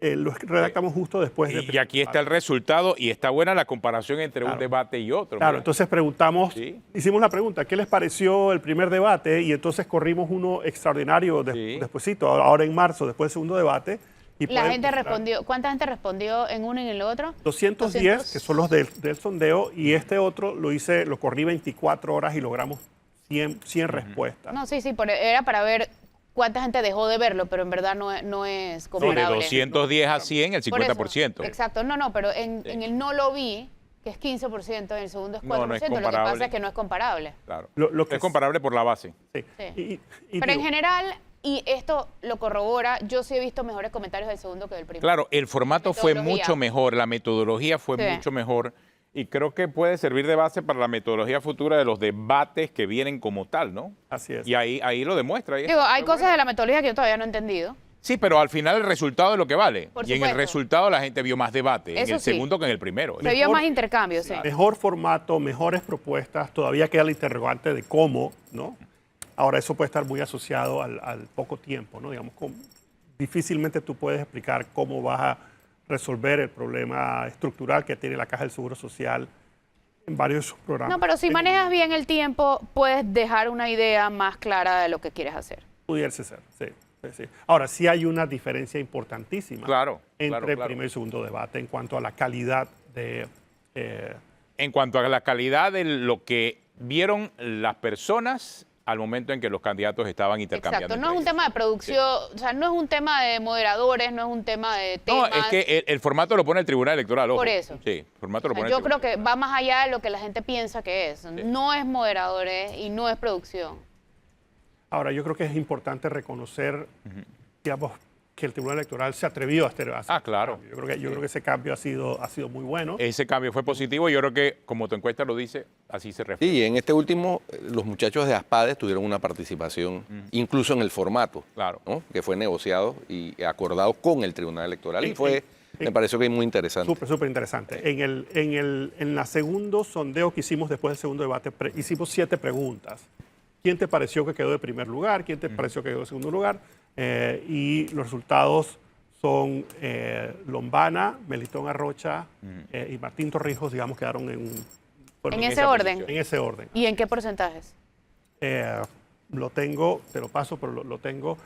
Speaker 4: lo redactamos justo después de...
Speaker 3: y aquí está el resultado y está buena la comparación entre un debate y otro.
Speaker 4: Claro,
Speaker 3: mira.
Speaker 4: entonces preguntamos,
Speaker 3: Sí.
Speaker 4: hicimos la pregunta, ¿qué les pareció el primer debate? Y entonces corrimos uno extraordinario
Speaker 3: Sí.
Speaker 4: despuesito, ahora en marzo, después del segundo debate. Y
Speaker 2: La
Speaker 4: pueden
Speaker 2: gente
Speaker 4: mostrar
Speaker 2: respondió, ¿cuánta gente respondió en uno y en el otro?
Speaker 4: 210, que son los del sondeo, y este otro lo corrí 24 horas y logramos 100 respuestas.
Speaker 2: No, sí, era para ver cuánta gente dejó de verlo, pero en verdad no es
Speaker 3: No, de
Speaker 2: comparable.
Speaker 3: 210 a 100, el
Speaker 2: Por eso,
Speaker 3: 50%.
Speaker 2: exacto, no, pero en el no lo vi, que es 15%, en el segundo es 4%,
Speaker 3: No, no es
Speaker 2: lo que
Speaker 3: comparable.
Speaker 2: pasa es que no es comparable.
Speaker 3: Claro.
Speaker 4: Lo que
Speaker 3: es comparable por la base.
Speaker 4: Sí.
Speaker 2: Sí.
Speaker 4: Y
Speaker 2: Pero en
Speaker 4: digo,
Speaker 2: general, y esto lo corrobora, yo sí he visto mejores comentarios del segundo que del primero.
Speaker 3: Claro, el formato fue
Speaker 2: Metodología.
Speaker 3: mucho mejor, la metodología fue
Speaker 2: Sí.
Speaker 3: mucho mejor. Y creo que puede servir de base para la metodología futura de los debates que vienen como tal, ¿no?
Speaker 4: Así es.
Speaker 3: Y ahí lo demuestra. Ahí
Speaker 2: Digo, hay
Speaker 3: está
Speaker 2: cosas de la metodología que yo todavía no he entendido.
Speaker 3: Sí, pero al final el resultado es lo que vale.
Speaker 2: Por
Speaker 3: Y en el
Speaker 2: supuesto.
Speaker 3: resultado la gente vio más debate, en
Speaker 2: Eso
Speaker 3: el
Speaker 2: sí.
Speaker 3: segundo que en el primero.
Speaker 2: Se vio más intercambio, sí.
Speaker 4: Mejor formato, mejores propuestas, todavía queda el interrogante de cómo, ¿no? Ahora, eso puede estar muy asociado al poco tiempo, ¿no? Digamos, difícilmente tú puedes explicar cómo vas a resolver el problema estructural que tiene la Caja del Seguro Social en varios de sus programas.
Speaker 2: No, pero si manejas bien el tiempo, puedes dejar una idea más clara de lo que quieres hacer.
Speaker 4: Pudiese ser, sí. Sí. Ahora, sí hay una diferencia importantísima entre el primer y segundo debate en cuanto a la calidad de...
Speaker 3: En cuanto a la calidad de lo que vieron las personas al momento en que los candidatos estaban intercambiando.
Speaker 2: Exacto, no es un tema de producción, o sea, no es un tema de moderadores, no es un tema de temas.
Speaker 3: No, es que el formato lo pone el Tribunal Electoral, ojo.
Speaker 2: Por eso.
Speaker 3: Sí, el formato lo pone el
Speaker 2: Yo creo
Speaker 3: Tribunal
Speaker 2: que va más allá de lo que la gente piensa que es. No es moderadores y no es producción.
Speaker 4: Ahora, yo creo que es importante reconocer, digamos, que el Tribunal Electoral se atrevió a hacer
Speaker 3: claro.
Speaker 4: Yo creo que ese cambio ha sido muy bueno.
Speaker 3: Ese cambio fue positivo y yo creo que, como tu encuesta lo dice, así se refleja.
Speaker 1: Sí, y en este último, los muchachos de ASPADES tuvieron una participación, incluso en el formato, ¿no? Que fue negociado y acordado con el Tribunal Electoral. Y fue, me pareció que muy interesante.
Speaker 4: Súper interesante. En la segundo sondeo que hicimos después del segundo debate, hicimos 7 preguntas. ¿Quién te pareció que quedó de primer lugar? ¿Quién te pareció que quedó de segundo lugar? Y los resultados son Lombana, Melitón Arrocha y Martín Torrijos, digamos, quedaron
Speaker 2: en ese orden.
Speaker 4: En ese orden.
Speaker 2: ¿Y en qué porcentajes?
Speaker 4: Lo tengo, te lo paso, pero lo tengo.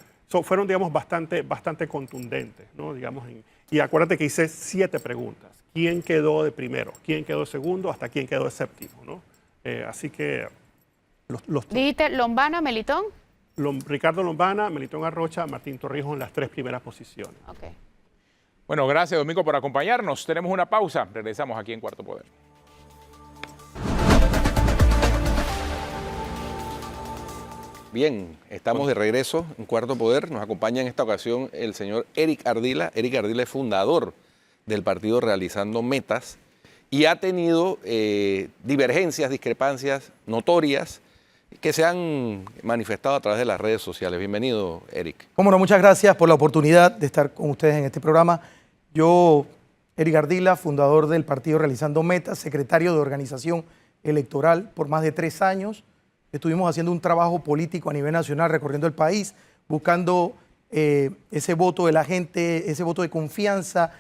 Speaker 4: Fueron, digamos, bastante contundentes, ¿no? Digamos, y acuérdate que hice 7 preguntas. ¿Quién quedó de primero? ¿Quién quedó de segundo? ¿Hasta quién quedó de séptimo? ¿No? Así que...
Speaker 2: ¿Dijiste Lombana, Melitón?
Speaker 4: Ricardo Lombana, Melitón Arrocha, Martín Torrijos en las 3 primeras posiciones.
Speaker 2: Okay.
Speaker 3: Bueno, gracias Domingo por acompañarnos. Tenemos una pausa. Regresamos aquí en Cuarto Poder.
Speaker 1: Bien, estamos de regreso en Cuarto Poder. Nos acompaña en esta ocasión el señor Eric Ardila. Eric Ardila es fundador del partido Realizando Metas y ha tenido divergencias, discrepancias notorias que se han manifestado a través de las redes sociales. Bienvenido, Eric.
Speaker 5: Cómo no, muchas gracias por la oportunidad de estar con ustedes en este programa. Yo, Eric Ardila, fundador del partido Realizando Metas, secretario de organización electoral por más de 3 años. Estuvimos haciendo un trabajo político a nivel nacional, recorriendo el país, buscando ese voto de la gente, ese voto de confianza,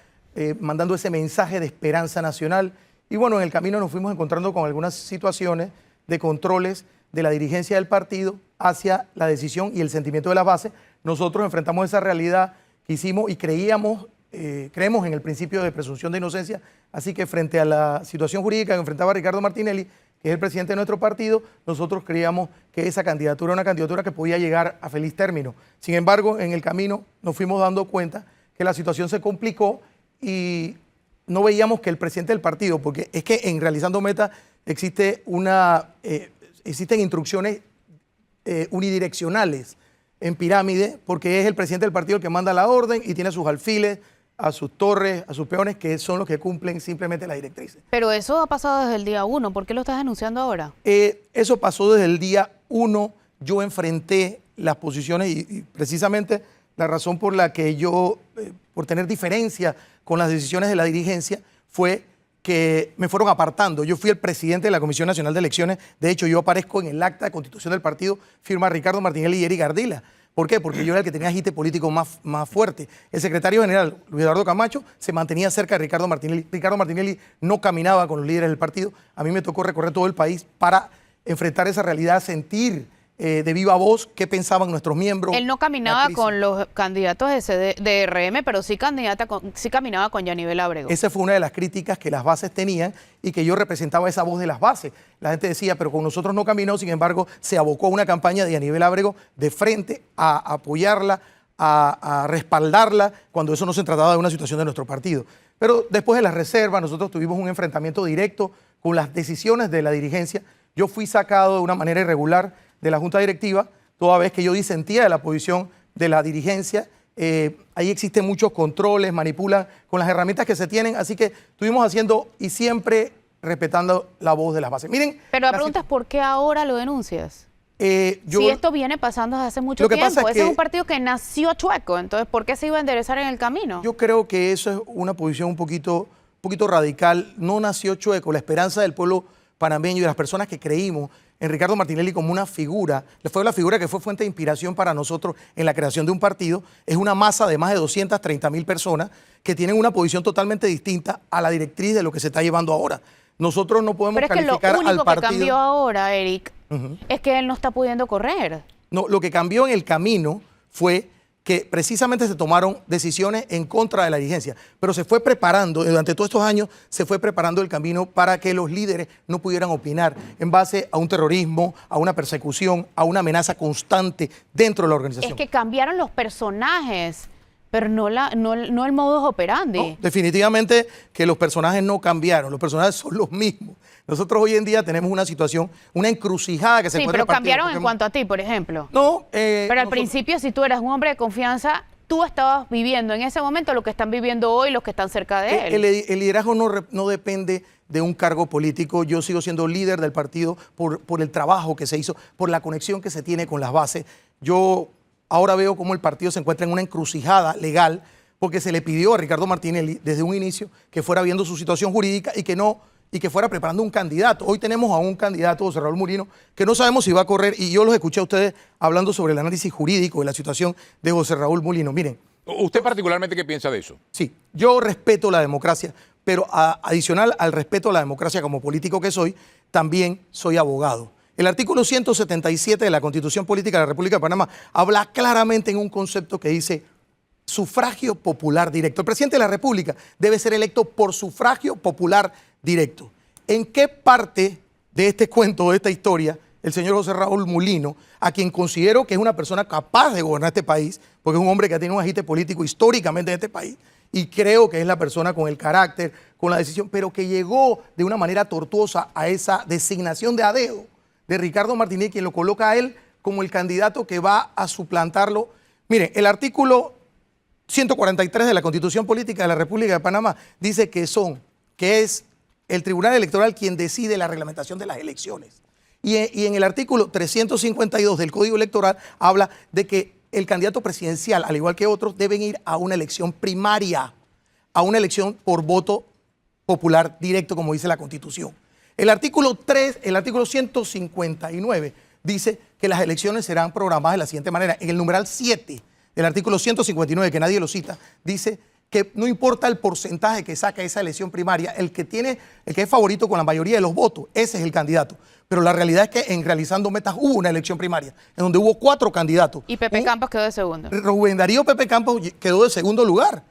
Speaker 5: mandando ese mensaje de esperanza nacional. Y bueno, en el camino nos fuimos encontrando con algunas situaciones de controles de la dirigencia del partido hacia la decisión y el sentimiento de la base. Nosotros enfrentamos esa realidad que hicimos y creemos en el principio de presunción de inocencia. Así que frente a la situación jurídica que enfrentaba Ricardo Martinelli, que es el presidente de nuestro partido, nosotros creíamos que esa candidatura era una candidatura que podía llegar a feliz término. Sin embargo, en el camino nos fuimos dando cuenta que la situación se complicó y no veíamos que el presidente del partido, porque es que en Realizando Metas existen instrucciones unidireccionales en pirámide, porque es el presidente del partido el que manda la orden y tiene a sus alfiles, a sus torres, a sus peones, que son los que cumplen simplemente las directrices.
Speaker 2: Pero eso ha pasado desde el día 1. ¿Por qué lo estás denunciando ahora?
Speaker 5: Eso pasó desde el día 1. Yo enfrenté las posiciones y precisamente la razón por la que yo, por tener diferencia con las decisiones de la dirigencia, fue que me fueron apartando. Yo fui el presidente de la Comisión Nacional de Elecciones. De hecho, yo aparezco en el acta de constitución del partido, firma Ricardo Martinelli y Eric Ardila. ¿Por qué? Porque yo era el que tenía agite político más fuerte. El secretario general, Luis Eduardo Camacho, se mantenía cerca de Ricardo Martinelli. Ricardo Martinelli no caminaba con los líderes del partido. A mí me tocó recorrer todo el país para enfrentar esa realidad, sentir de viva voz qué pensaban nuestros miembros.
Speaker 2: Él no caminaba con los candidatos de RM, pero sí caminaba con Yanivel Ábrego.
Speaker 5: Esa fue una de las críticas que las bases tenían y que yo representaba esa voz de las bases. La gente decía, pero con nosotros no caminó, sin embargo, se abocó a una campaña de Yanivel Ábrego de frente a apoyarla, a respaldarla, cuando eso no se trataba de una situación de nuestro partido. Pero después de la reserva, nosotros tuvimos un enfrentamiento directo con las decisiones de la dirigencia. Yo fui sacado de una manera irregular de la Junta Directiva, toda vez que yo disentía de la posición de la dirigencia. Ahí existen muchos controles, manipulan con las herramientas que se tienen, así que estuvimos haciendo y siempre respetando la voz de las bases. Miren,
Speaker 2: Pero la pregunta es, ¿por qué ahora lo denuncias? Si esto viene pasando desde hace mucho tiempo, ese es un partido que nació chueco, entonces ¿por qué se iba a enderezar en el camino?
Speaker 5: Yo creo que eso es una posición un poquito radical. No nació chueco. La esperanza del pueblo panameño y de las personas que creímos en Ricardo Martinelli como una figura, fue la figura que fue fuente de inspiración para nosotros en la creación de un partido, es una masa de más de 230.000 personas que tienen una posición totalmente distinta a la directriz de lo que se está llevando ahora. Nosotros no podemos calificar al partido.
Speaker 2: Pero es que lo único que cambió ahora, Eric, es que él no está pudiendo correr.
Speaker 5: No, lo que cambió en el camino fue que precisamente se tomaron decisiones en contra de la dirigencia, pero se fue preparando, durante todos estos años, se fue preparando el camino para que los líderes no pudieran opinar en base a un terrorismo, a una persecución, a una amenaza constante dentro de la organización.
Speaker 2: Es que cambiaron los personajes, pero no el modus operandi.
Speaker 5: No, definitivamente que los personajes no cambiaron, los personajes son los mismos. Nosotros hoy en día tenemos una situación, una encrucijada que se encuentra.
Speaker 2: Sí, pero cambiaron en cuanto a ti, por ejemplo.
Speaker 5: No.
Speaker 2: Pero al principio, si tú eras un hombre de confianza, tú estabas viviendo en ese momento lo que están viviendo hoy los que están cerca de él.
Speaker 5: El liderazgo no depende de un cargo político. Yo sigo siendo líder del partido por el trabajo que se hizo, por la conexión que se tiene con las bases. Yo ahora veo cómo el partido se encuentra en una encrucijada legal porque se le pidió a Ricardo Martinelli desde un inicio que fuera viendo su situación jurídica y que fuera preparando un candidato. Hoy tenemos a un candidato, José Raúl Mulino, que no sabemos si va a correr, y yo los escuché a ustedes hablando sobre el análisis jurídico de la situación de José Raúl Mulino. Miren.
Speaker 3: ¿Usted particularmente qué piensa de eso?
Speaker 5: Sí, yo respeto la democracia, pero adicional al respeto a la democracia como político que soy, también soy abogado. El artículo 177 de la Constitución Política de la República de Panamá habla claramente en un concepto que dice sufragio popular directo. El presidente de la República debe ser electo por sufragio popular directo. ¿En qué parte de este cuento, de esta historia, el señor José Raúl Mulino, a quien considero que es una persona capaz de gobernar este país, porque es un hombre que tiene un agite político históricamente en este país, y creo que es la persona con el carácter, con la decisión, pero que llegó de una manera tortuosa a esa designación de a dedo de Ricardo Martinelli, quien lo coloca a él como el candidato que va a suplantarlo? Miren, el artículo 143 de la Constitución Política de la República de Panamá dice que es el Tribunal Electoral quien decide la reglamentación de las elecciones. Y en el artículo 352 del Código Electoral habla de que el candidato presidencial, al igual que otros, deben ir a una elección primaria, a una elección por voto popular directo, como dice la Constitución. El artículo 159 dice que las elecciones serán programadas de la siguiente manera. En el numeral 7 del artículo 159, que nadie lo cita, dice que no importa el porcentaje que saca esa elección primaria, el que es favorito con la mayoría de los votos, ese es el candidato. Pero la realidad es que en Realizando Metas hubo una elección primaria, en donde hubo 4 candidatos.
Speaker 2: Y Pepe Campos quedó de segundo.
Speaker 5: Rubén Darío Pepe Campos quedó de segundo lugar.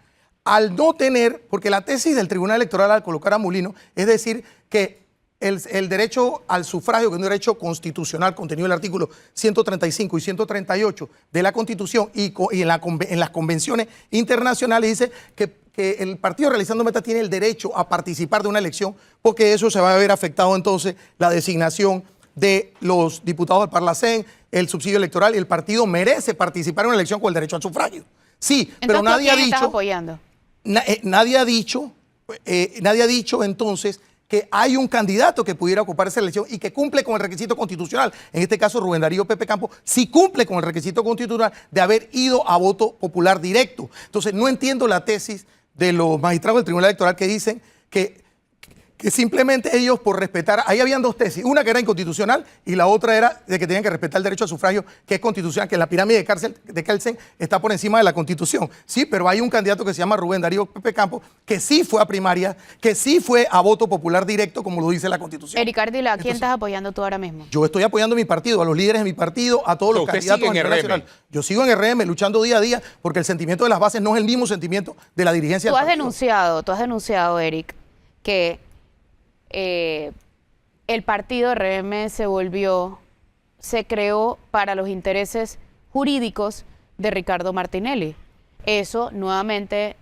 Speaker 5: Al no tener, porque la tesis del Tribunal Electoral al colocar a Mulino es decir que el derecho al sufragio, que es un derecho constitucional contenido en el artículo 135 y 138 de la Constitución y en las convenciones internacionales, dice que el partido Realizando Metas tiene el derecho a participar de una elección, porque eso se va a ver afectado entonces la designación de los diputados del Parlacén, el subsidio electoral, y el partido merece participar en una elección con el derecho al sufragio. Sí,
Speaker 2: entonces,
Speaker 5: pero nadie ha dicho...
Speaker 2: ¿estás apoyando?
Speaker 5: Nadie ha dicho entonces que hay un candidato que pudiera ocupar esa elección y que cumple con el requisito constitucional. En este caso, Rubén Darío Pepe Campos sí cumple con el requisito constitucional de haber ido a voto popular directo. Entonces, no entiendo la tesis de los magistrados del Tribunal Electoral que dicen que simplemente ellos, por respetar, ahí habían 2 tesis, una que era inconstitucional y la otra era de que tenían que respetar el derecho al sufragio, que es constitucional, que la pirámide de Kelsen está por encima de la Constitución. Sí, pero hay un candidato que se llama Rubén Darío Pepe Campos, que sí fue a primaria, que sí fue a voto popular directo, como lo dice la Constitución.
Speaker 2: Eric Ardila, ¿a quién estás apoyando tú ahora mismo?
Speaker 5: Yo estoy apoyando a mi partido, a los líderes de mi partido, a todos los candidatos a nivel nacional. Yo sigo en RM, luchando día a día, porque el sentimiento de las bases no es el mismo sentimiento de la dirigencia del partido.
Speaker 2: Tú has denunciado, Eric, que el partido RM se creó para los intereses jurídicos de Ricardo Martinelli. Eso, nuevamente,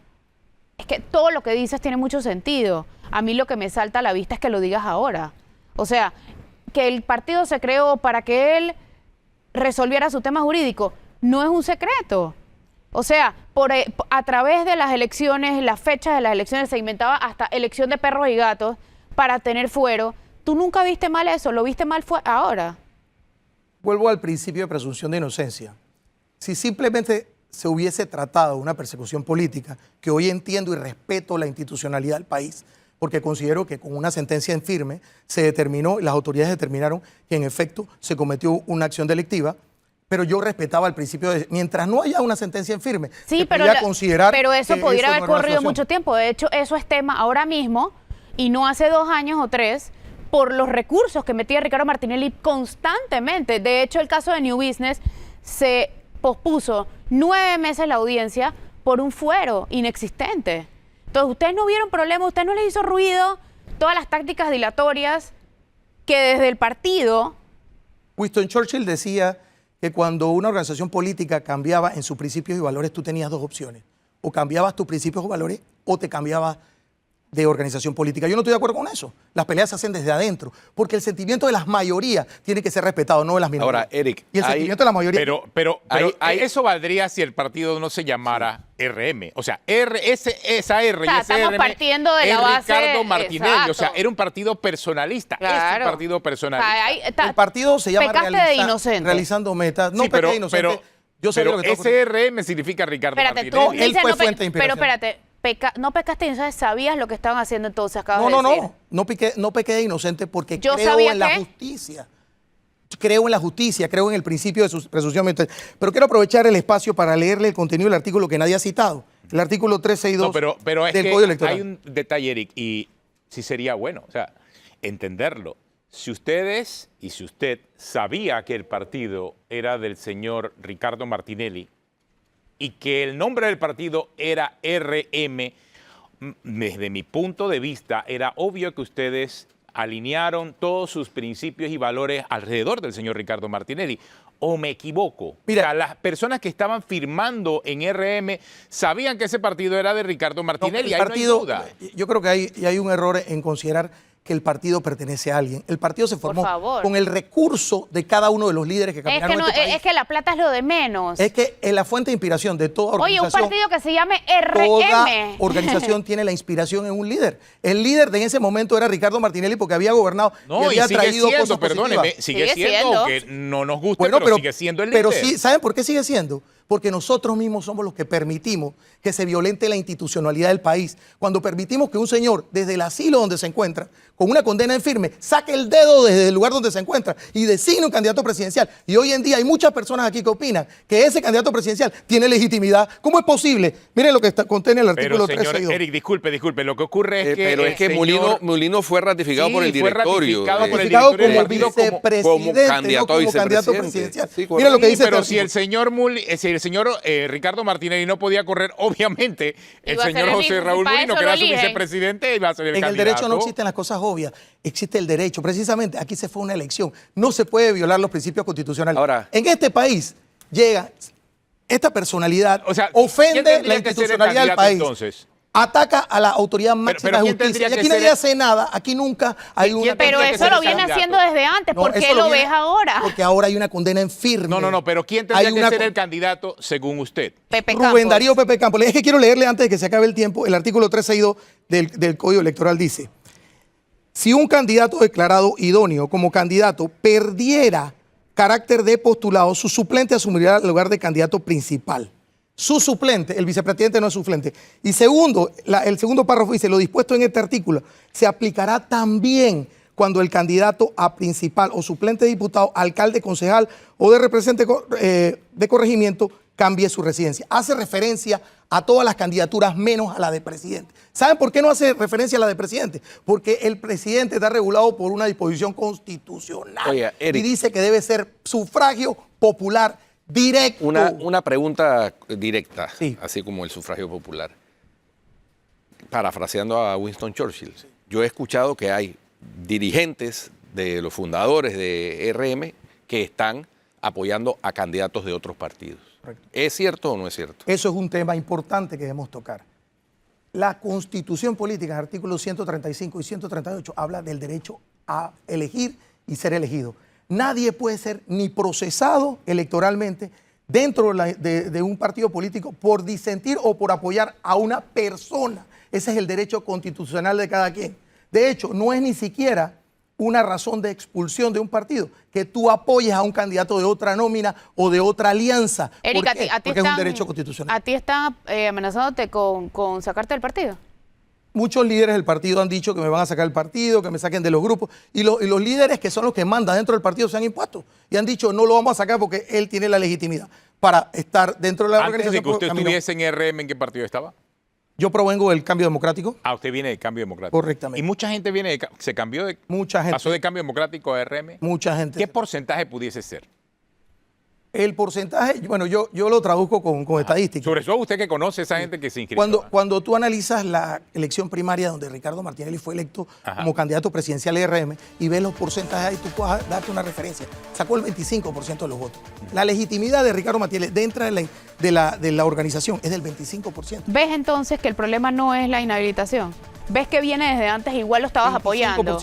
Speaker 2: es que todo lo que dices tiene mucho sentido. A mí lo que me salta a la vista es que lo digas ahora. O sea, que el partido se creó para que él resolviera su tema jurídico, no es un secreto. O sea, a través de las elecciones, las fechas de las elecciones se inventaba hasta elección de perros y gatos, para tener fuero. ¿Tú nunca viste mal eso? ¿Lo viste mal ahora?
Speaker 5: Vuelvo al principio de presunción de inocencia. Si simplemente se hubiese tratado una persecución política, que hoy entiendo y respeto la institucionalidad del país, porque considero que con una sentencia en firme se determinó, y las autoridades determinaron que en efecto se cometió una acción delictiva, pero yo respetaba el principio de, mientras no haya una sentencia en firme,
Speaker 2: Sí,
Speaker 5: se
Speaker 2: pero,
Speaker 5: podía considerar
Speaker 2: pero eso
Speaker 5: que
Speaker 2: pudiera
Speaker 5: no
Speaker 2: haber
Speaker 5: era una
Speaker 2: corrido
Speaker 5: actuación.
Speaker 2: mucho tiempo. De hecho, eso es tema ahora mismo y no hace 2 años o 3 por los recursos que metía Ricardo Martinelli constantemente. De hecho, el caso de New Business se pospuso 9 meses la audiencia por un fuero inexistente. Entonces, ustedes no vieron problema, ustedes no les hizo ruido todas las tácticas dilatorias que desde el partido...
Speaker 5: Winston Churchill decía que cuando una organización política cambiaba en sus principios y valores, tú tenías 2 opciones. O cambiabas tus principios o valores o te cambiabas de organización política. Yo no estoy de acuerdo con eso. Las peleas se hacen desde adentro, porque el sentimiento de las mayorías tiene que ser respetado, no de las minorías.
Speaker 1: Ahora, Eric,
Speaker 5: y el sentimiento de la mayoría...
Speaker 3: Pero
Speaker 1: Hay-
Speaker 3: eso valdría si el partido no se llamara RM. O sea, esa R
Speaker 2: O sea,
Speaker 3: y ese
Speaker 2: estamos
Speaker 3: RM
Speaker 2: partiendo de la
Speaker 3: es
Speaker 2: base,
Speaker 3: Ricardo Martinelli. O sea,
Speaker 2: exacto.
Speaker 3: era un partido personalista. Es
Speaker 2: Claro.
Speaker 3: un partido personalista.
Speaker 2: O sea, ahí está-
Speaker 5: el partido se llama
Speaker 2: pecaste de inocente.
Speaker 5: realizando metas. No
Speaker 3: Sí,
Speaker 5: pequé de inocente. Yo sabía
Speaker 3: pero
Speaker 5: lo que estaba ocurriendo.
Speaker 3: SRM significa Ricardo
Speaker 2: Espérate, tú
Speaker 3: Martinelli.
Speaker 5: él
Speaker 2: dices
Speaker 5: fue
Speaker 2: no pe-
Speaker 5: fuente de
Speaker 2: pero
Speaker 5: inspiración.
Speaker 2: espérate, no pecaste de inocente, sabías lo que estaban haciendo entonces, acabas
Speaker 5: No,
Speaker 2: de decir.
Speaker 5: no pequé de inocente porque
Speaker 2: Yo
Speaker 5: creo
Speaker 2: sabía
Speaker 5: en la
Speaker 2: que-
Speaker 5: justicia. Creo en la justicia, creo en el principio de su presunción de inocencia. Pero quiero aprovechar el espacio para leerle el contenido del artículo que nadie ha citado. El artículo 362
Speaker 3: No, pero es
Speaker 5: del
Speaker 3: que
Speaker 5: Código Electoral.
Speaker 3: hay un detalle, Eric, y sí sería bueno, o sea, entenderlo. Si ustedes y si usted sabía que el partido era del señor Ricardo Martinelli y que el nombre del partido era RM, desde mi punto de vista, era obvio que ustedes alinearon todos sus principios y valores alrededor del señor Ricardo Martinelli. ¿O me equivoco?
Speaker 5: Mira,
Speaker 3: O sea, las personas que estaban firmando en RM sabían que ese partido era de Ricardo
Speaker 5: No,
Speaker 3: Martinelli.
Speaker 5: el
Speaker 3: Ahí
Speaker 5: partido,
Speaker 3: no hay duda.
Speaker 5: yo creo que hay un error en considerar que el partido pertenece a alguien. El partido se formó
Speaker 2: favor.
Speaker 5: con el recurso de cada uno de los líderes que
Speaker 2: Es
Speaker 5: caminaron
Speaker 2: que, no,
Speaker 5: este país.
Speaker 2: es que la plata es lo de menos.
Speaker 5: Es que en la fuente de inspiración de toda
Speaker 2: Oye, un
Speaker 5: organización...
Speaker 2: partido que se llame
Speaker 5: Toda
Speaker 2: RM.
Speaker 5: organización tiene la inspiración en un líder. El líder de en ese momento era Ricardo Martinelli porque había gobernado y
Speaker 3: No, y
Speaker 5: había
Speaker 3: sigue
Speaker 5: traído
Speaker 3: siendo,
Speaker 5: cosas
Speaker 3: perdóneme,
Speaker 5: positivas.
Speaker 3: sigue
Speaker 2: Sigue
Speaker 3: siendo,
Speaker 2: siendo.
Speaker 3: que no nos guste,
Speaker 5: Bueno,
Speaker 3: pero sigue siendo el líder.
Speaker 5: Pero sí, ¿saben por qué sigue siendo? Porque nosotros mismos somos los que permitimos que se violente la institucionalidad del país. Cuando permitimos que un señor, desde el asilo donde se encuentra, con una condena en firme, saque el dedo desde el lugar donde se encuentra y designe un candidato presidencial. Y hoy en día hay muchas personas aquí que opinan que ese candidato presidencial tiene legitimidad. ¿Cómo es posible? Miren lo que contiene el artículo
Speaker 3: Pero, señor
Speaker 5: 362.
Speaker 3: Eric, disculpe. Lo que ocurre es que.
Speaker 1: pero es que
Speaker 3: el
Speaker 1: Mulino fue ratificado
Speaker 3: Sí,
Speaker 1: por el
Speaker 3: fue
Speaker 1: directorio.
Speaker 3: ratificado por el
Speaker 5: Ratificado
Speaker 3: directorio del
Speaker 5: como
Speaker 3: partido
Speaker 5: vicepresidente,
Speaker 1: candidato
Speaker 5: no
Speaker 1: a
Speaker 5: como candidato
Speaker 1: vicepresidente.
Speaker 5: presidencial.
Speaker 1: Sí,
Speaker 5: Mira lo que
Speaker 3: Sí,
Speaker 5: dice
Speaker 3: pero
Speaker 5: este
Speaker 3: si el
Speaker 5: artículo.
Speaker 3: señor Ricardo Martinelli no podía correr, obviamente el
Speaker 2: Iba a ser
Speaker 3: señor
Speaker 2: el
Speaker 3: José
Speaker 2: mismo,
Speaker 3: Raúl
Speaker 2: para
Speaker 3: Mulino,
Speaker 2: eso
Speaker 3: que
Speaker 2: lo
Speaker 3: era su
Speaker 2: eligen.
Speaker 3: vicepresidente, iba a ser el
Speaker 5: En el
Speaker 3: candidato.
Speaker 5: derecho no existen las cosas obvias, existe el derecho. Precisamente aquí se fue una elección. No se puede violar los principios constitucionales.
Speaker 1: Ahora-
Speaker 5: en este país llega esta personalidad,
Speaker 3: O sea, ¿quién
Speaker 5: ofende
Speaker 3: tendría
Speaker 5: la
Speaker 3: que ser el
Speaker 5: institucionalidad del
Speaker 3: candidato
Speaker 5: país.
Speaker 3: entonces?
Speaker 5: Ataca a la autoridad máxima
Speaker 3: pero
Speaker 5: de
Speaker 3: ¿quién
Speaker 5: justicia.
Speaker 3: tendría
Speaker 5: Y
Speaker 3: que
Speaker 5: aquí
Speaker 3: ser
Speaker 5: nadie
Speaker 3: el-
Speaker 5: hace nada. Aquí nunca hay
Speaker 3: ¿Quién
Speaker 5: una...
Speaker 2: Pero
Speaker 3: tendría que
Speaker 2: eso
Speaker 3: ser
Speaker 2: lo
Speaker 3: el
Speaker 2: viene
Speaker 3: candidato?
Speaker 2: haciendo desde antes.
Speaker 5: No,
Speaker 2: ¿Por
Speaker 5: eso
Speaker 2: qué lo
Speaker 5: viene-
Speaker 2: ves ahora?
Speaker 5: Porque ahora hay una condena en firme.
Speaker 3: No, pero ¿quién
Speaker 5: Hay
Speaker 3: tendría que
Speaker 5: una
Speaker 3: ser
Speaker 5: con-
Speaker 3: el candidato según usted?
Speaker 2: Pepe
Speaker 5: Rubén
Speaker 2: Campos.
Speaker 5: Darío Pepe Campos. Es que quiero leerle antes de que se acabe el tiempo. El artículo 362 del Código Electoral dice: si un candidato declarado idóneo como candidato perdiera carácter de postulado, su suplente asumirá el lugar de candidato principal. Su suplente, el vicepresidente no es suplente. Y segundo, el segundo párrafo dice: lo dispuesto en este artículo se aplicará también cuando el candidato a principal o suplente de diputado, alcalde, concejal o de representante de corregimiento cambie su residencia. Hace referencia a todas las candidaturas menos a la de presidente. ¿Saben por qué no hace referencia a la de presidente? Porque el presidente está regulado por una disposición constitucional.
Speaker 1: Oye, Eric.
Speaker 5: y dice que debe ser sufragio popular directo.
Speaker 1: Una pregunta directa,
Speaker 5: Sí.
Speaker 1: así como el sufragio popular. Parafraseando a Winston Churchill, yo he escuchado que hay dirigentes de los fundadores de RM que están apoyando a candidatos de otros partidos.
Speaker 5: Correcto.
Speaker 1: ¿Es cierto o no es cierto?
Speaker 5: Eso es un tema importante que debemos tocar. La Constitución Política, en artículos 135 y 138, habla del derecho a elegir y ser elegido. Nadie puede ser ni procesado electoralmente dentro de un partido político por disentir o por apoyar a una persona. Ese es el derecho constitucional de cada quien. De hecho, no es ni siquiera una razón de expulsión de un partido que tú apoyes a un candidato de otra nómina o de otra alianza.
Speaker 2: Eric,
Speaker 5: ¿Por qué?
Speaker 2: a ti
Speaker 5: Porque es un
Speaker 2: están-
Speaker 5: derecho constitucional.
Speaker 2: ¿A ti están amenazándote con sacarte del partido?
Speaker 5: Muchos líderes del partido han dicho que me van a sacar del partido, que me saquen de los grupos. Y los líderes que son los que mandan dentro del partido se han impuesto. Y han dicho, no lo vamos a sacar porque él tiene la legitimidad para estar dentro de la
Speaker 3: Antes
Speaker 5: organización.
Speaker 3: de que usted
Speaker 5: a mí no.
Speaker 3: estuviese en RM, ¿en qué partido estaba?
Speaker 5: Yo provengo del Cambio Democrático.
Speaker 3: Ah, usted viene de Cambio Democrático.
Speaker 5: Correctamente.
Speaker 3: Y mucha gente se cambió de...
Speaker 5: Mucha gente.
Speaker 3: Pasó de Cambio Democrático a RM.
Speaker 5: Mucha gente.
Speaker 3: ¿Qué porcentaje pudiese ser?
Speaker 5: El porcentaje, bueno, yo lo traduzco con estadísticas.
Speaker 3: Sobre todo usted que conoce a esa gente que se inscribió.
Speaker 5: Cuando tú analizas la elección primaria donde Ricardo Martinelli fue electo como candidato presidencial de RM y ves los porcentajes ahí, tú puedes darte una referencia. Sacó el 25% de los votos. La legitimidad de Ricardo Martinelli dentro de la organización es del 25%.
Speaker 2: ¿Ves entonces que el problema no es la inhabilitación? ¿Ves que viene desde antes, igual lo estabas apoyando?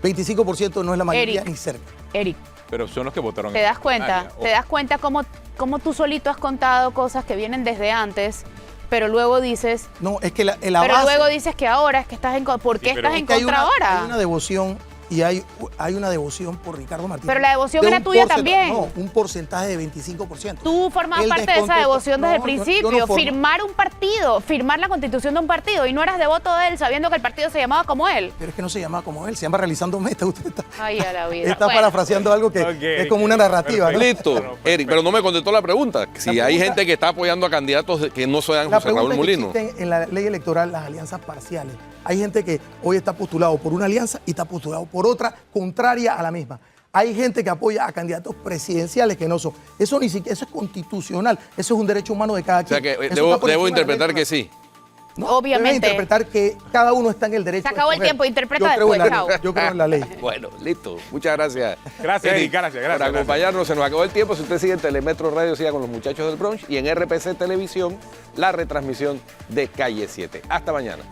Speaker 5: 25% no es la mayoría
Speaker 2: Eric.
Speaker 5: ni cerca.
Speaker 2: Eric,
Speaker 3: Pero son los que votaron.
Speaker 2: ¿te
Speaker 3: en
Speaker 2: das cuenta?
Speaker 3: primaria.
Speaker 2: ¿Te das cuenta cómo tú solito has contado cosas que vienen desde antes, pero luego dices,
Speaker 5: No, es que la
Speaker 2: pero
Speaker 5: base...
Speaker 2: luego dices que ahora es que estás en contra? ¿Por qué
Speaker 3: Sí, pero
Speaker 2: estás en
Speaker 5: que hay
Speaker 2: contra ahora?
Speaker 5: Hay una devoción y hay una devoción por Ricardo Martínez.
Speaker 2: Pero la devoción
Speaker 5: de
Speaker 2: era
Speaker 5: un
Speaker 2: tuya
Speaker 5: porcentaje-
Speaker 2: también.
Speaker 5: No, un porcentaje de 25%.
Speaker 2: Tú formabas
Speaker 5: El
Speaker 2: parte de esa
Speaker 5: descontento-
Speaker 2: devoción desde el
Speaker 5: No, yo no
Speaker 2: principio,
Speaker 5: formo-
Speaker 2: firmar un partido, firmar la constitución de un partido, y no eras devoto de él sabiendo que el partido se llamaba como él.
Speaker 5: Pero es que no se llama como él, se llama Realizando Metas. Usted está,
Speaker 2: Ay, a la vida.
Speaker 5: está
Speaker 2: Bueno,
Speaker 5: parafraseando algo que
Speaker 3: Ok,
Speaker 5: es como una narrativa, ¿no?
Speaker 1: Listo, Eric, pero no me contestó la pregunta. Si hay gente que está apoyando a candidatos que no sean
Speaker 5: La
Speaker 1: José Raúl
Speaker 5: pregunta es que
Speaker 1: Mulino.
Speaker 5: existen en la ley electoral las alianzas parciales. Hay gente que hoy está postulado por una alianza y está postulado por otra contraria a la misma. Hay gente que apoya a candidatos presidenciales que no son. Eso ni siquiera, eso es constitucional. Eso es un derecho humano de cada
Speaker 1: O sea
Speaker 5: quien.
Speaker 1: que
Speaker 5: Eso
Speaker 1: debo,
Speaker 5: está por
Speaker 1: debo
Speaker 5: encima de la ley
Speaker 1: interpretar que
Speaker 5: electoral.
Speaker 1: sí.
Speaker 5: No,
Speaker 2: Obviamente.
Speaker 5: debes interpretar que cada uno está en el derecho.
Speaker 2: Se acabó
Speaker 5: de
Speaker 2: el
Speaker 5: escoger.
Speaker 2: tiempo, interpreta
Speaker 5: Yo creo en
Speaker 2: después,
Speaker 5: la-
Speaker 2: chao.
Speaker 5: Yo creo en la ley.
Speaker 1: Bueno, listo. Muchas gracias.
Speaker 3: Gracias, Eric. Gracias,
Speaker 1: Por
Speaker 3: gracias.
Speaker 1: acompañarnos. Se nos acabó el tiempo. Si usted sigue en Telemetro Radio, siga con los muchachos del brunch. Y en RPC Televisión, la retransmisión de Calle 7. Hasta mañana.